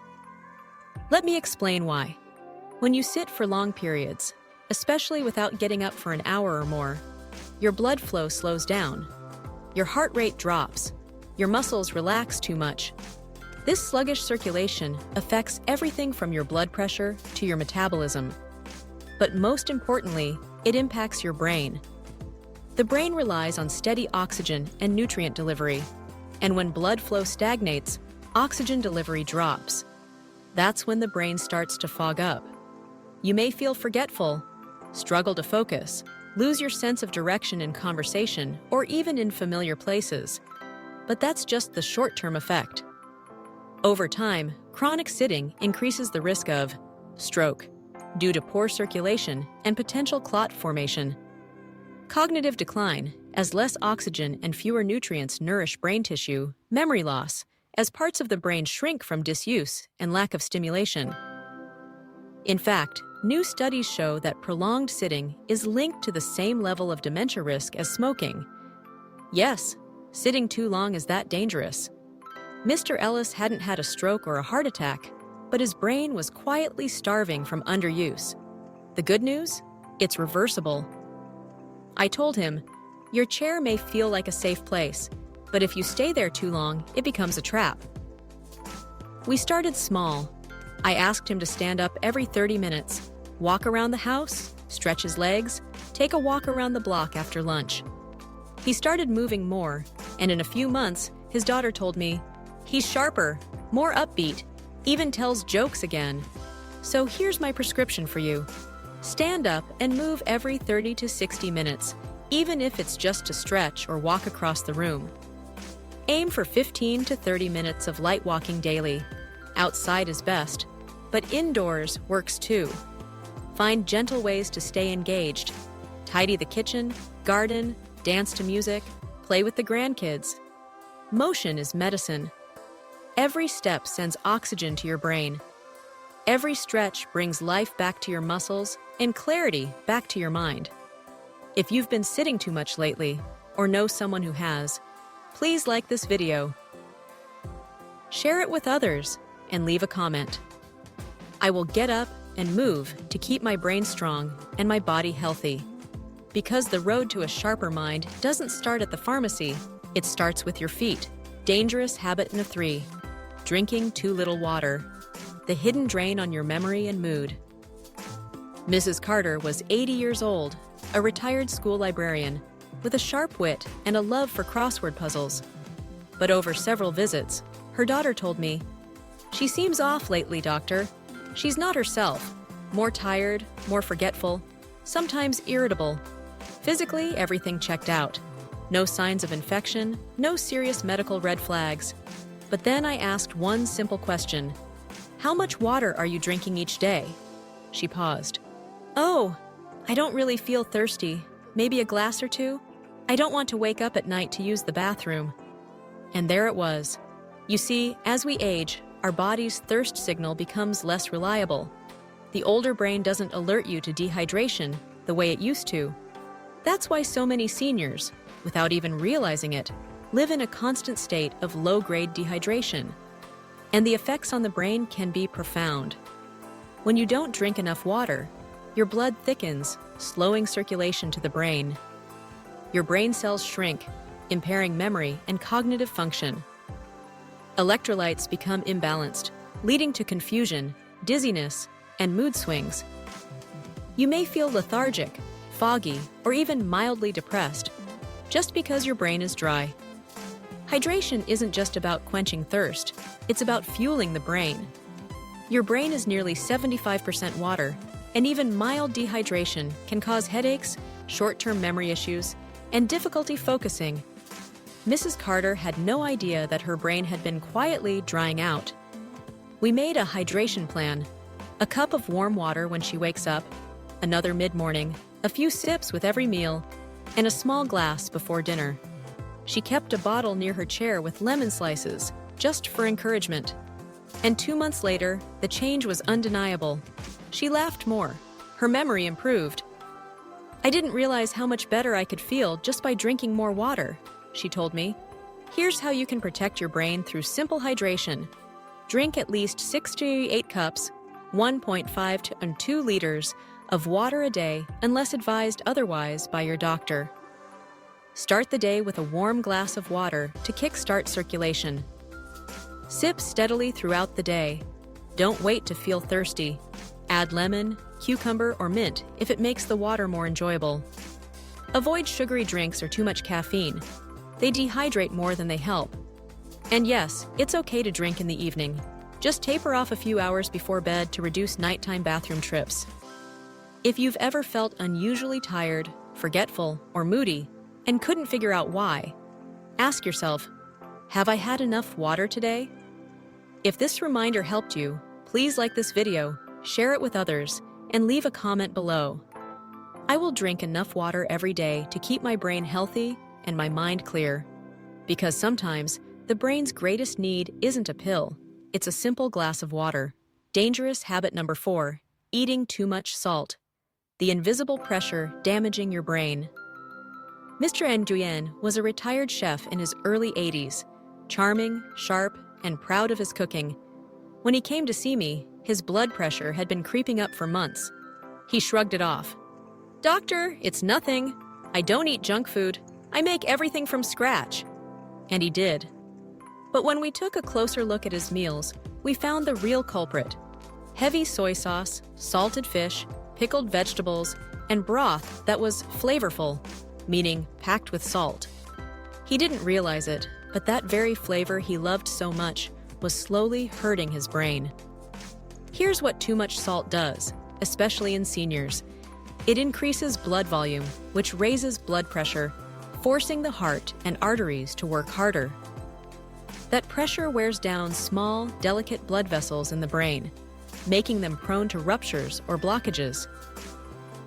Let me explain why. When you sit for long periods, especially without getting up for an hour or more, your blood flow slows down. Your heart rate drops. Your muscles relax too much. This sluggish circulation affects everything from your blood pressure to your metabolism. But most importantly, it impacts your brain. The brain relies on steady oxygen and nutrient delivery, and when blood flow stagnates, oxygen delivery drops. That's when the brain starts to fog up. You may feel forgetful, struggle to focus, lose your sense of direction in conversation or even in familiar places. But that's just the short-term effect. Over time, chronic sitting increases the risk of stroke due to poor circulation and potential clot formation, cognitive decline, as less oxygen and fewer nutrients nourish brain tissue, memory loss, as parts of the brain shrink from disuse and lack of stimulation. In fact, new studies show that prolonged sitting is linked to the same level of dementia risk as smoking. Yes, sitting too long is that dangerous. Mr. Ellis hadn't had a stroke or a heart attack, but his brain was quietly starving from underuse. The good news? It's reversible. I told him, "Your chair may feel like a safe place, but if you stay there too long, it becomes a trap." We started small. I asked him to stand up every 30 minutes, walk around the house, stretch his legs, take a walk around the block after lunch. He started moving more, and in a few months, his daughter told me, "He's sharper, more upbeat, even tells jokes again." So here's my prescription for you. Stand up and move every 30 to 60 minutes, even if it's just to stretch or walk across the room. Aim for 15 to 30 minutes of light walking daily. Outside is best, but indoors works too. Find gentle ways to stay engaged. Tidy the kitchen, garden, dance to music, play with the grandkids. Motion is medicine. Every step sends oxygen to your brain. Every stretch brings life back to your muscles and clarity back to your mind. If you've been sitting too much lately, or know someone who has, please like this video. Share it with others and leave a comment. I will get up and move to keep my brain strong and my body healthy. Because the road to a sharper mind doesn't start at the pharmacy, it starts with your feet. Dangerous habit in 3. Drinking too little water. The hidden drain on your memory and mood. Mrs. Carter was 80 years old, a retired school librarian, with a sharp wit and a love for crossword puzzles. But over several visits, her daughter told me, "She seems off lately, doctor. She's not herself. More tired, more forgetful, sometimes irritable. Physically, everything checked out. No signs of infection, no serious medical red flags. But then I asked one simple question. How much water are you drinking each day?" She paused. "Oh, I don't really feel thirsty. Maybe a glass or two. I don't want to wake up at night to use the bathroom." And there it was. You see, as we age, our body's thirst signal becomes less reliable. The older brain doesn't alert you to dehydration the way it used to. That's why so many seniors, without even realizing it, live in a constant state of low-grade dehydration. And the effects on the brain can be profound. When you don't drink enough water, your blood thickens, slowing circulation to the brain. Your brain cells shrink, impairing memory and cognitive function. Electrolytes become imbalanced, leading to confusion, dizziness, and mood swings. You may feel lethargic, foggy, or even mildly depressed, just because your brain is dry. Hydration isn't just about quenching thirst, it's about fueling the brain. Your brain is nearly 75% water, and even mild dehydration can cause headaches, short-term memory issues, and difficulty focusing. Mrs. Carter had no idea that her brain had been quietly drying out. We made a hydration plan: a cup of warm water when she wakes up, another mid-morning, a few sips with every meal, and a small glass before dinner. She kept a bottle near her chair with lemon slices, just for encouragement. And 2 months later, the change was undeniable. She laughed more. Her memory improved. "I didn't realize how much better I could feel just by drinking more water," she told me. "Here's how you can protect your brain through simple hydration. Drink at least 6 to 8 cups, 1.5 to 2 liters of water a day unless advised otherwise by your doctor. Start the day with a warm glass of water to kickstart circulation. Sip steadily throughout the day. Don't wait to feel thirsty. Add lemon, cucumber, or mint if it makes the water more enjoyable. Avoid sugary drinks or too much caffeine. They dehydrate more than they help. And yes, it's okay to drink in the evening. Just taper off a few hours before bed to reduce nighttime bathroom trips. If you've ever felt unusually tired, forgetful, or moody, and couldn't figure out why, ask yourself, have I had enough water today? If this reminder helped you, please like this video, share it with others, and leave a comment below. I will drink enough water every day to keep my brain healthy and my mind clear. Because sometimes, the brain's greatest need isn't a pill, it's a simple glass of water. Dangerous habit number 4, eating too much salt. The invisible pressure damaging your brain. Mr. Nguyen was a retired chef in his early 80s, charming, sharp, and proud of his cooking. When he came to see me, his blood pressure had been creeping up for months. He shrugged it off. "Doctor, it's nothing. I don't eat junk food. I make everything from scratch." And he did. But when we took a closer look at his meals, we found the real culprit: heavy soy sauce, salted fish, pickled vegetables, and broth that was flavorful, meaning packed with salt. He didn't realize it, but that very flavor he loved so much was slowly hurting his brain. Here's what too much salt does, especially in seniors. It increases blood volume, which raises blood pressure, forcing the heart and arteries to work harder. That pressure wears down small, delicate blood vessels in the brain, making them prone to ruptures or blockages.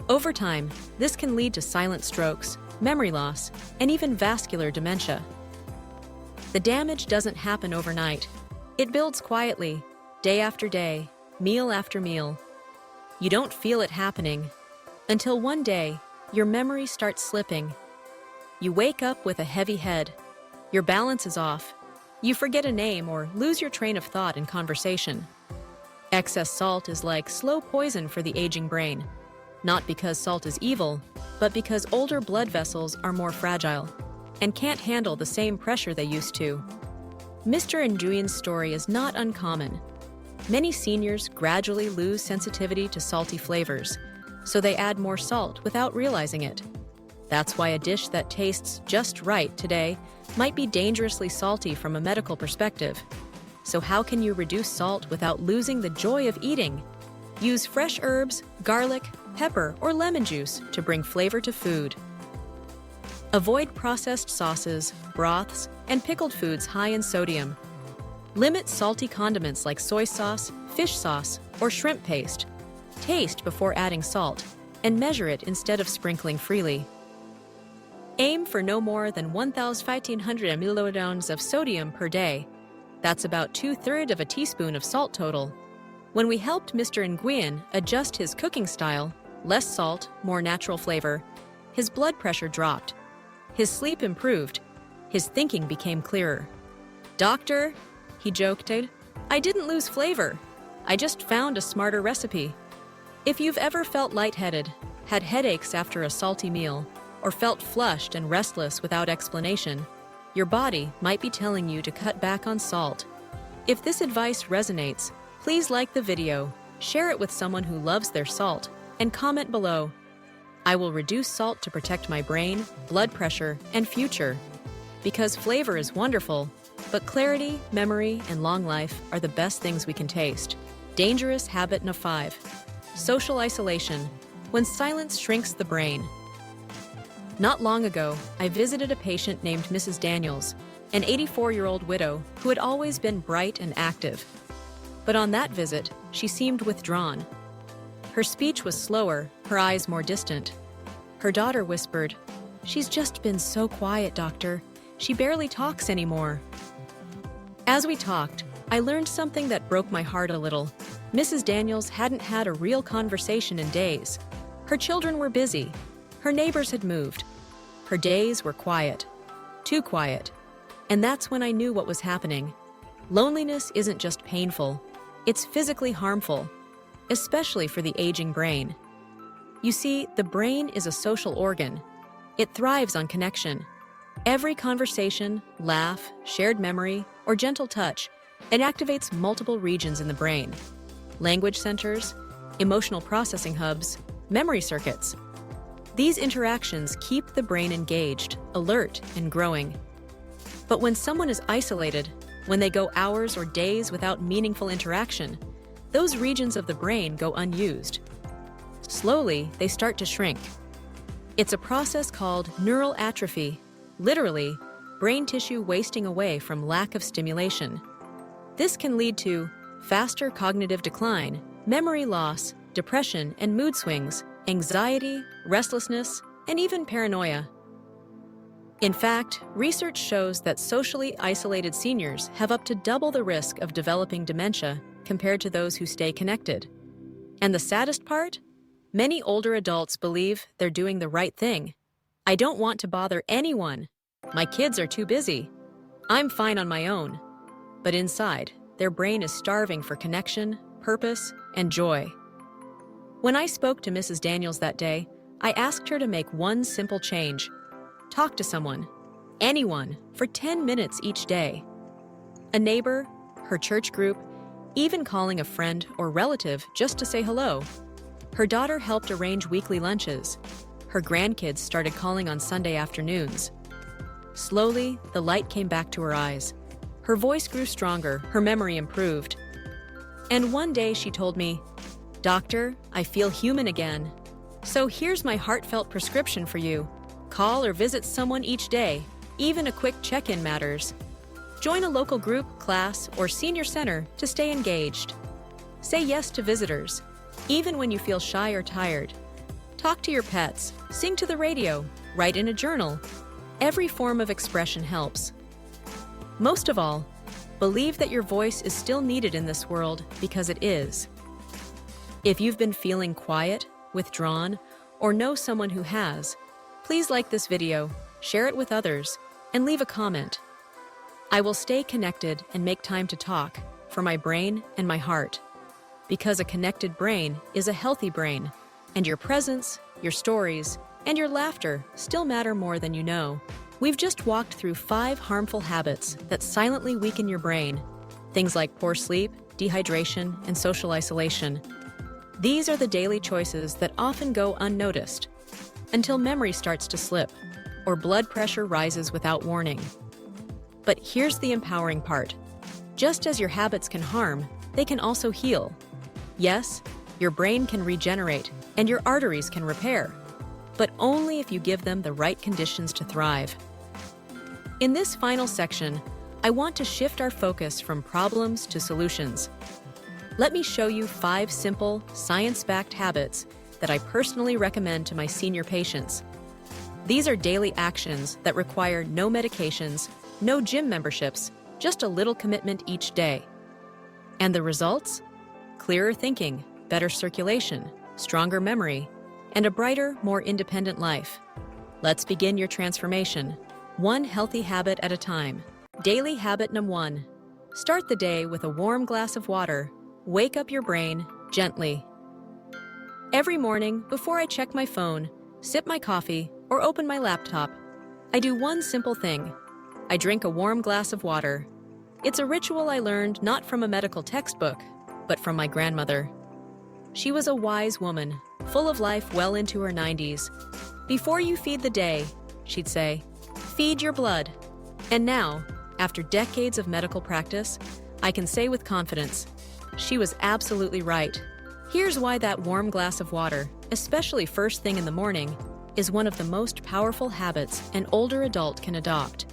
Over time, this can lead to silent strokes, memory loss, and even vascular dementia. The damage doesn't happen overnight. It builds quietly, day after day, meal after meal. You don't feel it happening until one day, your memory starts slipping. You wake up with a heavy head. Your balance is off. You forget a name or lose your train of thought in conversation. Excess salt is like slow poison for the aging brain, not because salt is evil, but because older blood vessels are more fragile and can't handle the same pressure they used to. Mr. Nguyen's story is not uncommon. Many seniors gradually lose sensitivity to salty flavors, so they add more salt without realizing it. That's why a dish that tastes just right today might be dangerously salty from a medical perspective. So how can you reduce salt without losing the joy of eating? Use fresh herbs, garlic, pepper, or lemon juice to bring flavor to food. Avoid processed sauces, broths, and pickled foods high in sodium. Limit salty condiments like soy sauce, fish sauce, or shrimp paste. Taste before adding salt, and measure it instead of sprinkling freely. Aim for no more than 1,500 milliliters of sodium per day. That's about 2/3 of a teaspoon of salt total. When we helped Mr. Nguyen adjust his cooking style, less salt, more natural flavor, his blood pressure dropped. His sleep improved. His thinking became clearer. "Doctor," he joked, "I didn't lose flavor. I just found a smarter recipe." If you've ever felt lightheaded, had headaches after a salty meal, or felt flushed and restless without explanation, your body might be telling you to cut back on salt. If this advice resonates, please like the video, share it with someone who loves their salt, and comment below. I will reduce salt to protect my brain, blood pressure, and future. Because flavor is wonderful, but clarity, memory, and long life are the best things we can taste. Dangerous habit number 5. Social isolation, when silence shrinks the brain. Not long ago, I visited a patient named Mrs. Daniels, an 84-year-old widow who had always been bright and active. But on that visit, she seemed withdrawn. Her speech was slower, her eyes more distant. Her daughter whispered, "She's just been so quiet, doctor. She barely talks anymore." As we talked, I learned something that broke my heart a little. Mrs. Daniels hadn't had a real conversation in days. Her children were busy. Her neighbors had moved. Her days were quiet. Too quiet. And that's when I knew what was happening. Loneliness isn't just painful. It's physically harmful, especially for the aging brain. You see, the brain is a social organ. It thrives on connection. Every conversation, laugh, shared memory, or gentle touch, it activates multiple regions in the brain. Language centers, emotional processing hubs, memory circuits. These interactions keep the brain engaged, alert, and growing. But when someone is isolated, when they go hours or days without meaningful interaction, those regions of the brain go unused. Slowly, they start to shrink. It's a process called neural atrophy, literally, brain tissue wasting away from lack of stimulation. This can lead to faster cognitive decline, memory loss, depression and mood swings, anxiety, restlessness, and even paranoia. In fact, research shows that socially isolated seniors have up to double the risk of developing dementia compared to those who stay connected. And the saddest part? Many older adults believe they're doing the right thing. "I don't want to bother anyone. My kids are too busy. I'm fine on my own." But inside, their brain is starving for connection, purpose, and joy. When I spoke to Mrs. Daniels that day, I asked her to make one simple change. Talk to someone, anyone, for 10 minutes each day. A neighbor, her church group, even calling a friend or relative just to say hello. Her daughter helped arrange weekly lunches. Her grandkids started calling on Sunday afternoons. Slowly, the light came back to her eyes. Her voice grew stronger, her memory improved. And one day she told me, "Doctor, I feel human again. So here's my heartfelt prescription for you. Call or visit someone each day. Even a quick check-in matters. Join a local group, class, or senior center to stay engaged. Say yes to visitors, even when you feel shy or tired. Talk to your pets, sing to the radio, write in a journal. Every form of expression helps. Most of all, believe that your voice is still needed in this world because it is." If you've been feeling quiet, withdrawn, or know someone who has, please like this video, share it with others, and leave a comment. I will stay connected and make time to talk for my brain and my heart. Because a connected brain is a healthy brain, and your presence, your stories, and your laughter still matter more than you know. We've just walked through 5 harmful habits that silently weaken your brain. Things like poor sleep, dehydration, and social isolation. These are the daily choices that often go unnoticed until memory starts to slip or blood pressure rises without warning. But here's the empowering part. Just as your habits can harm, they can also heal. Yes, your brain can regenerate and your arteries can repair, but only if you give them the right conditions to thrive. In this final section, I want to shift our focus from problems to solutions. Let me show you 5 simple, science-backed habits that I personally recommend to my senior patients. These are daily actions that require no medications, no gym memberships, just a little commitment each day. And the results? Clearer thinking, better circulation, stronger memory, and a brighter, more independent life. Let's begin your transformation, one healthy habit at a time. Daily habit number 1. Start the day with a warm glass of water. Wake up your brain gently. Every morning, before I check my phone, sip my coffee, or open my laptop, I do one simple thing. I drink a warm glass of water. It's a ritual I learned not from a medical textbook, but from my grandmother. She was a wise woman, full of life well into her 90s. "Before you feed the day," she'd say, "feed your blood." And now, after decades of medical practice, I can say with confidence, she was absolutely right. Here's why that warm glass of water, especially first thing in the morning, is one of the most powerful habits an older adult can adopt.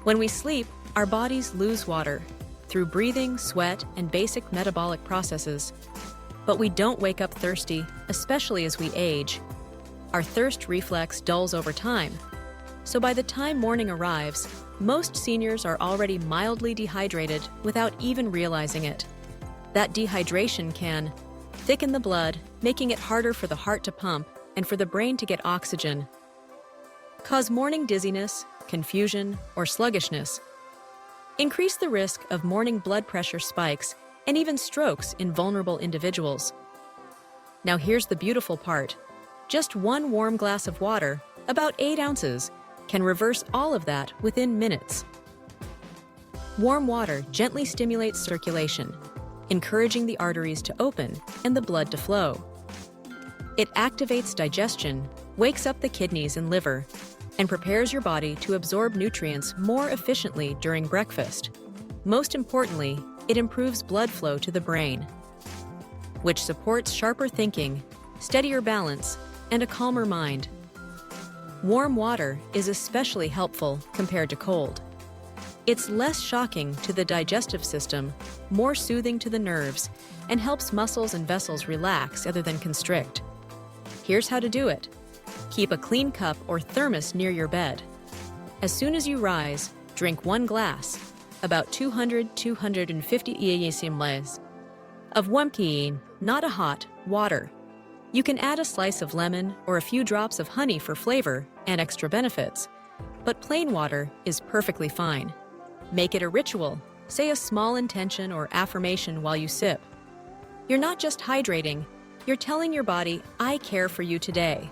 When we sleep, our bodies lose water through breathing, sweat, and basic metabolic processes. But we don't wake up thirsty, especially as we age. Our thirst reflex dulls over time. So by the time morning arrives, most seniors are already mildly dehydrated without even realizing it. That dehydration can thicken the blood, making it harder for the heart to pump and for the brain to get oxygen. Cause morning dizziness, confusion, or sluggishness. Increase the risk of morning blood pressure spikes and even strokes in vulnerable individuals. Now here's the beautiful part. Just one warm glass of water, about 8 ounces, can reverse all of that within minutes. Warm water gently stimulates circulation, encouraging the arteries to open and the blood to flow. It activates digestion, wakes up the kidneys and liver, and prepares your body to absorb nutrients more efficiently during breakfast. Most importantly, it improves blood flow to the brain, which supports sharper thinking, steadier balance, and a calmer mind. Warm water is especially helpful compared to cold. It's less shocking to the digestive system, more soothing to the nerves, and helps muscles and vessels relax rather than constrict. Here's how to do it. Keep a clean cup or thermos near your bed. As soon as you rise, drink 1 glass, about 200-250 ml, of warm clean, not a hot, water. You can add a slice of lemon or a few drops of honey for flavor and extra benefits, but plain water is perfectly fine. Make it a ritual. Say a small intention or affirmation while you sip. You're not just hydrating, you're telling your body, I care for you today.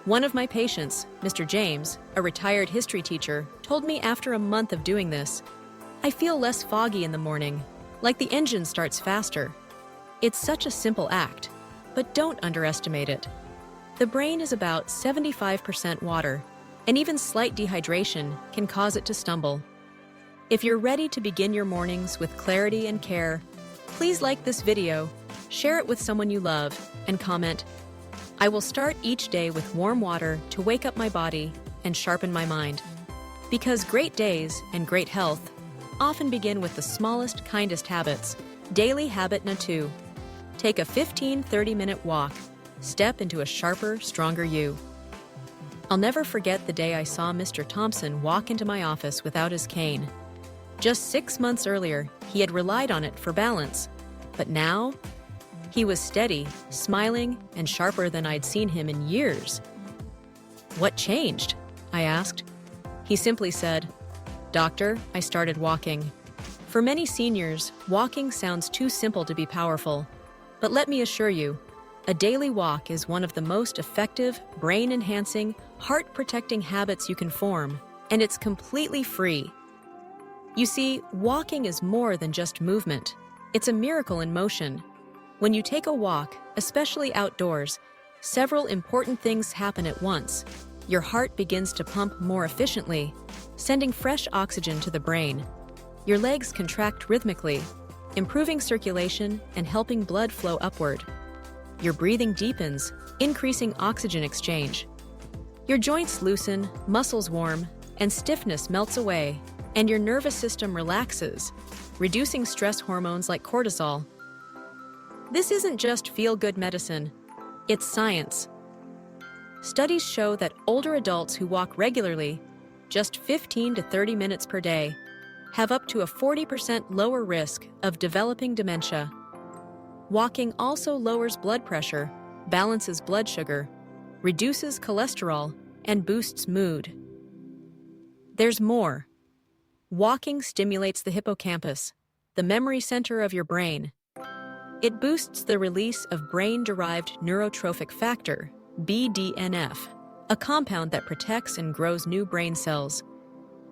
One of my patients, Mr. James, a retired history teacher, told me after a month of doing this, I feel less foggy in the morning, like the engine starts faster. It's such a simple act, but don't underestimate it. The brain is about 75% water, and even slight dehydration can cause it to stumble. If you're ready to begin your mornings with clarity and care, please like this video, share it with someone you love, and comment, I will start each day with warm water to wake up my body and sharpen my mind. Because great days and great health often begin with the smallest, kindest habits. Daily habit No. 2. Take a 15-30-minute walk. Step into a sharper, stronger you. I'll never forget the day I saw Mr. Thompson walk into my office without his cane. Just 6 months earlier, he had relied on it for balance. But now, he was steady, smiling, and sharper than I'd seen him in years. What changed? I asked. He simply said, Doctor, I started walking. For many seniors, walking sounds too simple to be powerful. But let me assure you, a daily walk is one of the most effective, brain-enhancing, heart-protecting habits you can form, and it's completely free. You see, walking is more than just movement. It's a miracle in motion. When you take a walk, especially outdoors, several important things happen at once. Your heart begins to pump more efficiently, sending fresh oxygen to the brain. Your legs contract rhythmically, improving circulation and helping blood flow upward. Your breathing deepens, increasing oxygen exchange. Your joints loosen, muscles warm, and stiffness melts away, and your nervous system relaxes, reducing stress hormones like cortisol. This isn't just feel-good medicine, it's science. Studies show that older adults who walk regularly, just 15 to 30 minutes per day, have up to a 40% lower risk of developing dementia. Walking also lowers blood pressure, balances blood sugar, reduces cholesterol, and boosts mood. There's more. Walking stimulates the hippocampus, the memory center of your brain. It boosts the release of brain-derived neurotrophic factor, BDNF, a compound that protects and grows new brain cells.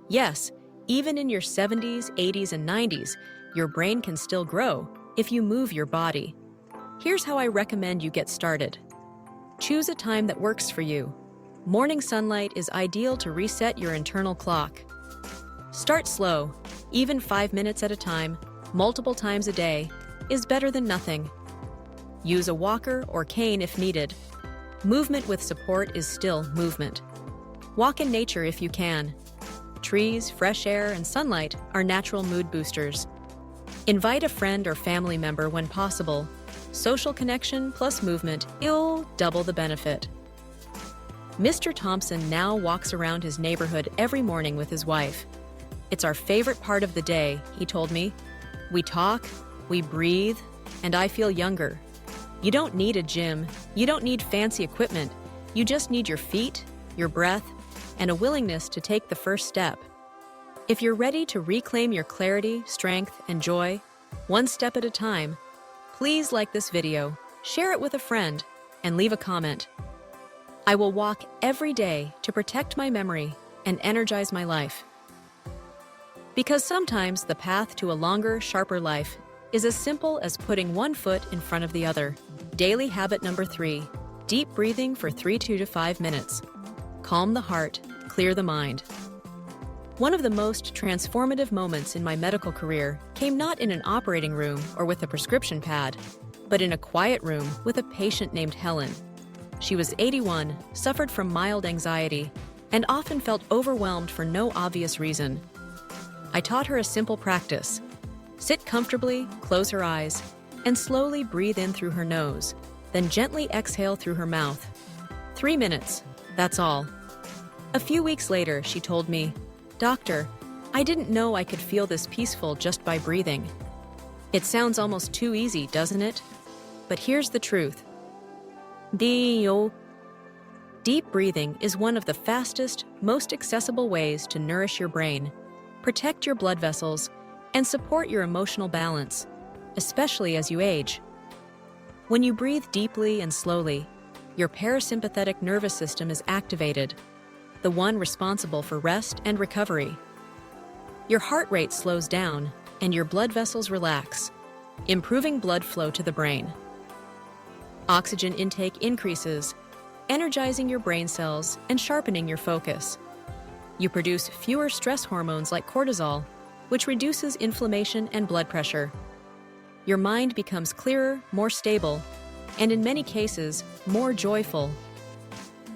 Yes, even in your 70s, 80s, and 90s, your brain can still grow if you move your body. Here's how I recommend you get started. Choose a time that works for you. Morning sunlight is ideal to reset your internal clock. Start slow. Even 5 minutes at a time, multiple times a day, is better than nothing. Use a walker or cane if needed. movement with support is still movement. Walk in nature if you can. Trees, fresh air, and sunlight are natural mood boosters. Invite a friend or family member when possible. Social connection plus movement will double the benefit. Mr. Thompson now walks around his neighborhood every morning with his wife. It's our favorite part of the day, he told me. We talk, we breathe, and I feel younger. You don't need a gym, you don't need fancy equipment. You just need your feet, your breath, and a willingness to take the first step. If you're ready to reclaim your clarity, strength, and joy, one step at a time, please like this video, share it with a friend, and leave a comment. I will walk every day to protect my memory and energize my life. Because sometimes the path to a longer, sharper life is as simple as putting one foot in front of the other. Daily habit number 3, deep breathing for 2 to 5 minutes. Calm the heart, clear the mind. One of the most transformative moments in my medical career came not in an operating room or with a prescription pad, but in a quiet room with a patient named Helen. She was 81, suffered from mild anxiety, and often felt overwhelmed for no obvious reason. I taught her a simple practice. Sit comfortably, close her eyes, and slowly breathe in through her nose, then gently exhale through her mouth. 3 minutes, that's all. A few weeks later, she told me, "Doctor, I didn't know I could feel this peaceful just by breathing." It sounds almost too easy, doesn't it? But here's the truth. Deep breathing is one of the fastest, most accessible ways to nourish your brain, protect your blood vessels, and support your emotional balance, especially as you age. When you breathe deeply and slowly, your parasympathetic nervous system is activated, the one responsible for rest and recovery. Your heart rate slows down and your blood vessels relax, improving blood flow to the brain. Oxygen intake increases, energizing your brain cells and sharpening your focus. You produce fewer stress hormones like cortisol, which reduces inflammation and blood pressure. Your mind becomes clearer, more stable, and in many cases, more joyful.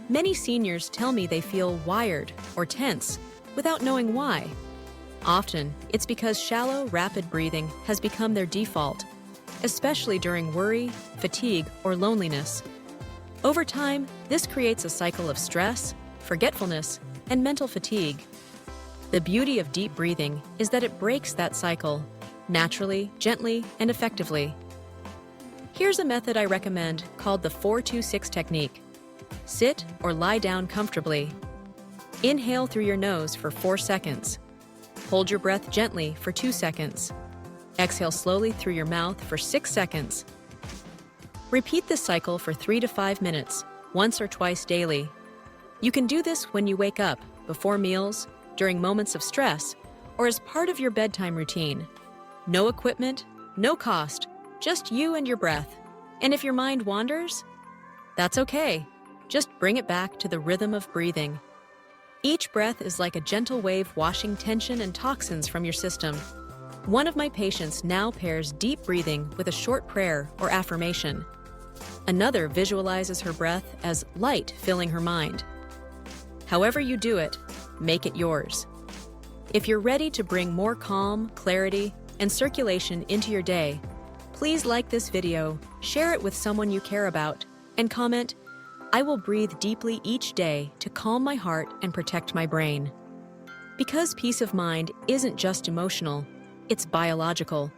Many seniors tell me they feel wired or tense without knowing why. Often, it's because shallow, rapid breathing has become their default, especially during worry, fatigue, or loneliness. Over time, this creates a cycle of stress, forgetfulness, and mental fatigue. The beauty of deep breathing is that it breaks that cycle, naturally, gently, and effectively. Here's a method I recommend called the 4-2-6 technique. Sit or lie down comfortably. Inhale through your nose for 4 seconds. Hold your breath gently for 2 seconds. Exhale slowly through your mouth for 6 seconds. Repeat this cycle for 3 to 5 minutes, once or twice daily. You can do this when you wake up, before meals, during moments of stress, or as part of your bedtime routine. No equipment, no cost, just you and your breath. And if your mind wanders, that's okay. Just bring it back to the rhythm of breathing. Each breath is like a gentle wave washing tension and toxins from your system. One of my patients now pairs deep breathing with a short prayer or affirmation. Another visualizes her breath as light filling her mind. However you do it, make it yours. If you're ready to bring more calm, clarity, and circulation into your day, please like this video, share it with someone you care about, and comment, "I will breathe deeply each day to calm my heart and protect my brain." Because peace of mind isn't just emotional, it's biological.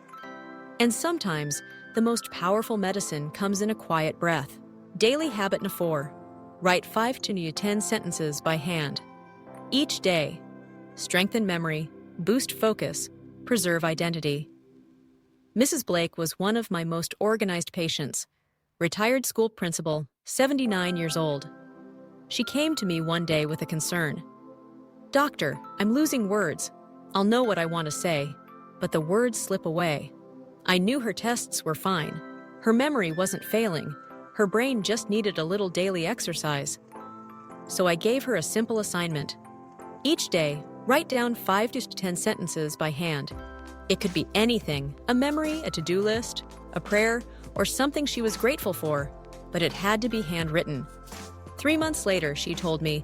And sometimes, the most powerful medicine comes in a quiet breath. Daily habit number 4. Write 5 to 10 sentences by hand. Each day. Strengthen memory, boost focus, preserve identity. Mrs. Blake was one of my most organized patients. Retired school principal, 79 years old. She came to me one day with a concern. "Doctor, I'm losing words. I'll know what I want to say, but the words slip away." I knew her tests were fine. Her memory wasn't failing. Her brain just needed a little daily exercise. So I gave her a simple assignment. Each day, write down 5 to 10 sentences by hand. It could be anything, a memory, a to-do list, a prayer, or something she was grateful for, but it had to be handwritten. 3 months later, she told me,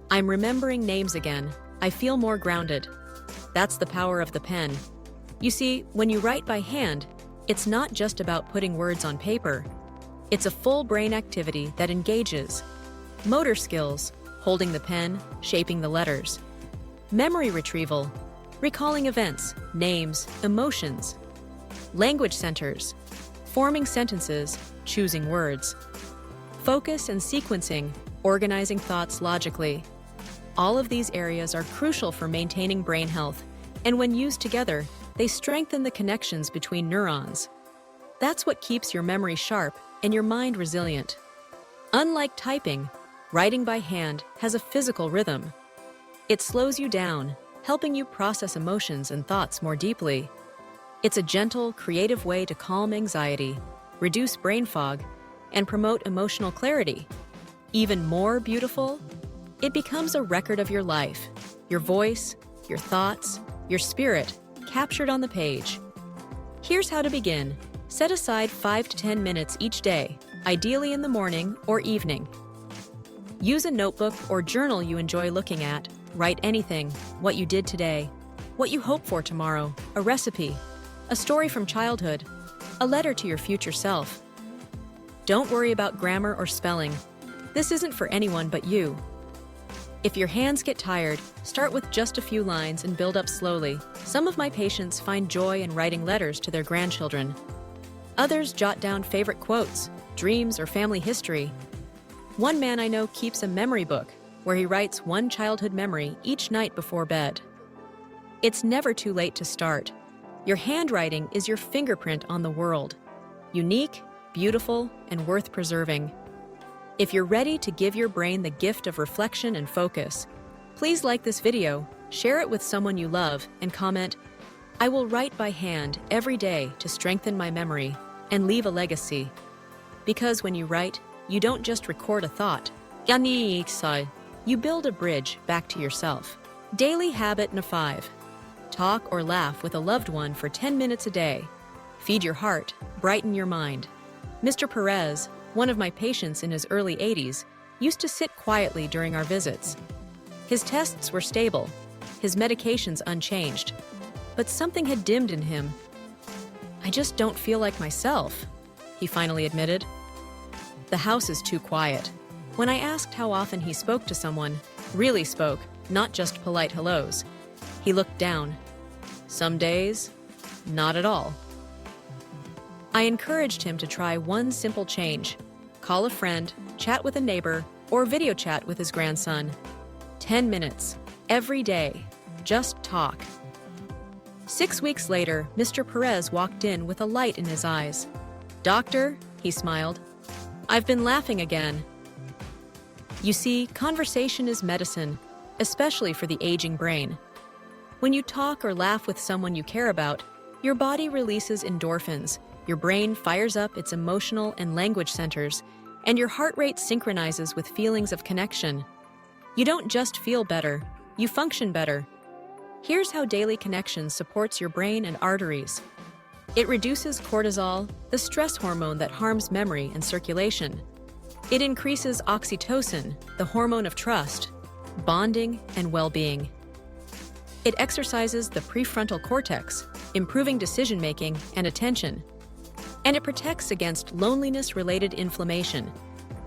"I'm remembering names again. I feel more grounded." That's the power of the pen. You see, when you write by hand, it's not just about putting words on paper. It's a full brain activity that engages motor skills, holding the pen, shaping the letters; memory retrieval, recalling events, names, emotions; language centers, forming sentences, choosing words; focus and sequencing, organizing thoughts logically. All of these areas are crucial for maintaining brain health, and when used together, they strengthen the connections between neurons. That's what keeps your memory sharp and your mind resilient. Unlike typing, writing by hand has a physical rhythm. It slows you down, helping you process emotions and thoughts more deeply. It's a gentle, creative way to calm anxiety, reduce brain fog, and promote emotional clarity. Even more beautiful, it becomes a record of your life, your voice, your thoughts, your spirit, captured on the page. Here's how to begin. Set aside 5 to 10 minutes each day, ideally in the morning or evening. Use a notebook or journal you enjoy looking at. Write anything: what you did today, what you hope for tomorrow, a recipe, a story from childhood, a letter to your future self. Don't worry about grammar or spelling. This isn't for anyone but you. If your hands get tired, start with just a few lines and build up slowly. Some of my patients find joy in writing letters to their grandchildren. Others jot down favorite quotes, dreams, or family history. One man I know keeps a memory book where he writes one childhood memory each night before bed. It's never too late to start. Your handwriting is your fingerprint on the world. Unique, beautiful, and worth preserving. If you're ready to give your brain the gift of reflection and focus, please like this video, share it with someone you love, and comment, "I will write by hand every day to strengthen my memory and leave a legacy." Because when you write, you don't just record a thought. You build a bridge back to yourself. Daily habit number 5. Talk or laugh with a loved one for 10 minutes a day. Feed your heart, brighten your mind. Mr. Perez, one of my patients in his early 80s, used to sit quietly during our visits. His tests were stable, his medications unchanged, but something had dimmed in him. "I just don't feel like myself," he finally admitted. "The house is too quiet." When I asked how often he spoke to someone, really spoke, not just polite hellos, he looked down. "Some days, not at all." I encouraged him to try one simple change: call a friend, chat with a neighbor, or video chat with his grandson. 10 minutes, every day, just talk. 6 weeks later, Mr. Perez walked in with a light in his eyes. "Doctor," he smiled, "I've been laughing again." You see, conversation is medicine, especially for the aging brain. When you talk or laugh with someone you care about, your body releases endorphins, your brain fires up its emotional and language centers, and your heart rate synchronizes with feelings of connection. You don't just feel better, you function better. Here's how daily connection supports your brain and arteries. It reduces cortisol, the stress hormone that harms memory and circulation. It increases oxytocin, the hormone of trust, bonding, and well-being. It exercises the prefrontal cortex, improving decision-making and attention. And it protects against loneliness-related inflammation,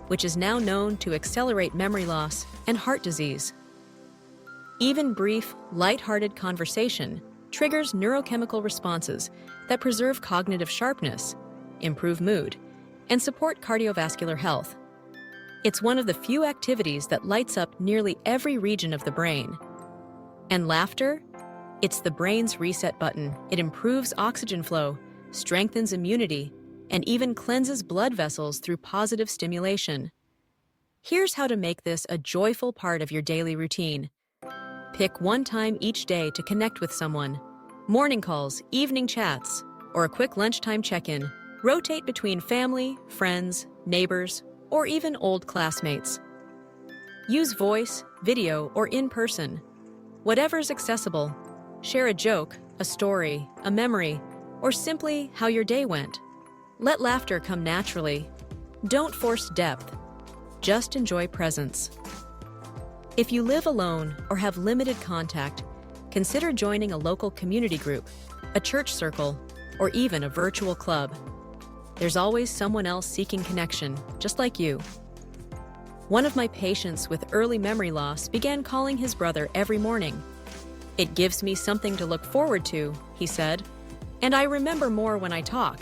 which is now known to accelerate memory loss and heart disease. Even brief, light-hearted conversation triggers neurochemical responses that preserve cognitive sharpness, improve mood, and support cardiovascular health. It's one of the few activities that lights up nearly every region of the brain. And laughter? It's the brain's reset button. It improves oxygen flow, strengthens immunity, and even cleanses blood vessels through positive stimulation. Here's how to make this a joyful part of your daily routine. Pick one time each day to connect with someone. Morning calls, evening chats, or a quick lunchtime check-in. Rotate between family, friends, neighbors, or even old classmates. Use voice, video, or in-person. Whatever's accessible. Share a joke, a story, a memory, or simply how your day went. Let laughter come naturally. Don't force depth. Just enjoy presence. If you live alone or have limited contact, consider joining a local community group, a church circle, or even a virtual club. There's always someone else seeking connection, just like you. One of my patients with early memory loss began calling his brother every morning. "It gives me something to look forward to," he said, "and I remember more when I talk."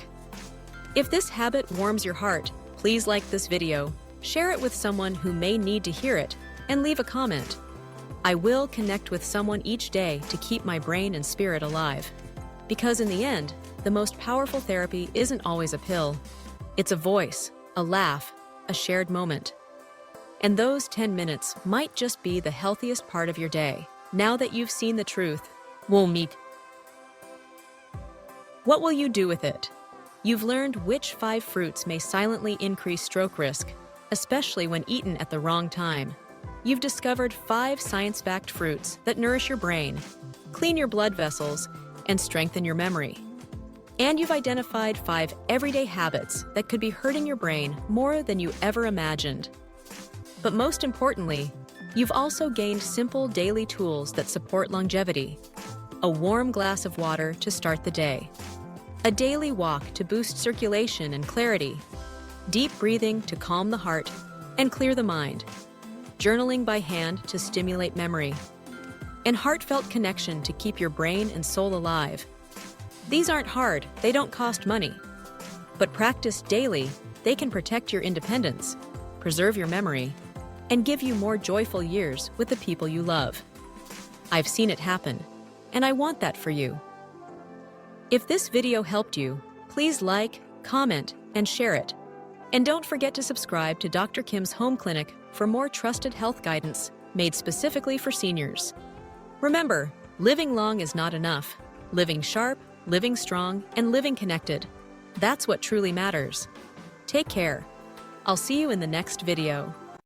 If this habit warms your heart, please like this video, share it with someone who may need to hear it, and leave a comment. I will connect with someone each day to keep my brain and spirit alive. Because in the end, the most powerful therapy isn't always a pill. It's a voice, a laugh, a shared moment. And those 10 minutes might just be the healthiest part of your day. Now that you've seen the truth, we'll meet. What will you do with it? You've learned which 5 fruits may silently increase stroke risk, especially when eaten at the wrong time. You've discovered 5 science-backed fruits that nourish your brain, clean your blood vessels, and strengthen your memory. And you've identified 5 everyday habits that could be hurting your brain more than you ever imagined. But most importantly, you've also gained simple daily tools that support longevity. A warm glass of water to start the day. A daily walk to boost circulation and clarity. Deep breathing to calm the heart and clear the mind. Journaling by hand to stimulate memory. And heartfelt connection to keep your brain and soul alive. These aren't hard, they don't cost money. But practiced daily, they can protect your independence, preserve your memory, and give you more joyful years with the people you love. I've seen it happen, and I want that for you. If this video helped you, please like, comment, and share it. And don't forget to subscribe to Dr. Kim's Home Clinic for more trusted health guidance made specifically for seniors. Remember, living long is not enough. Living sharp, living strong, and living connected. That's what truly matters. Take care. I'll see you in the next video.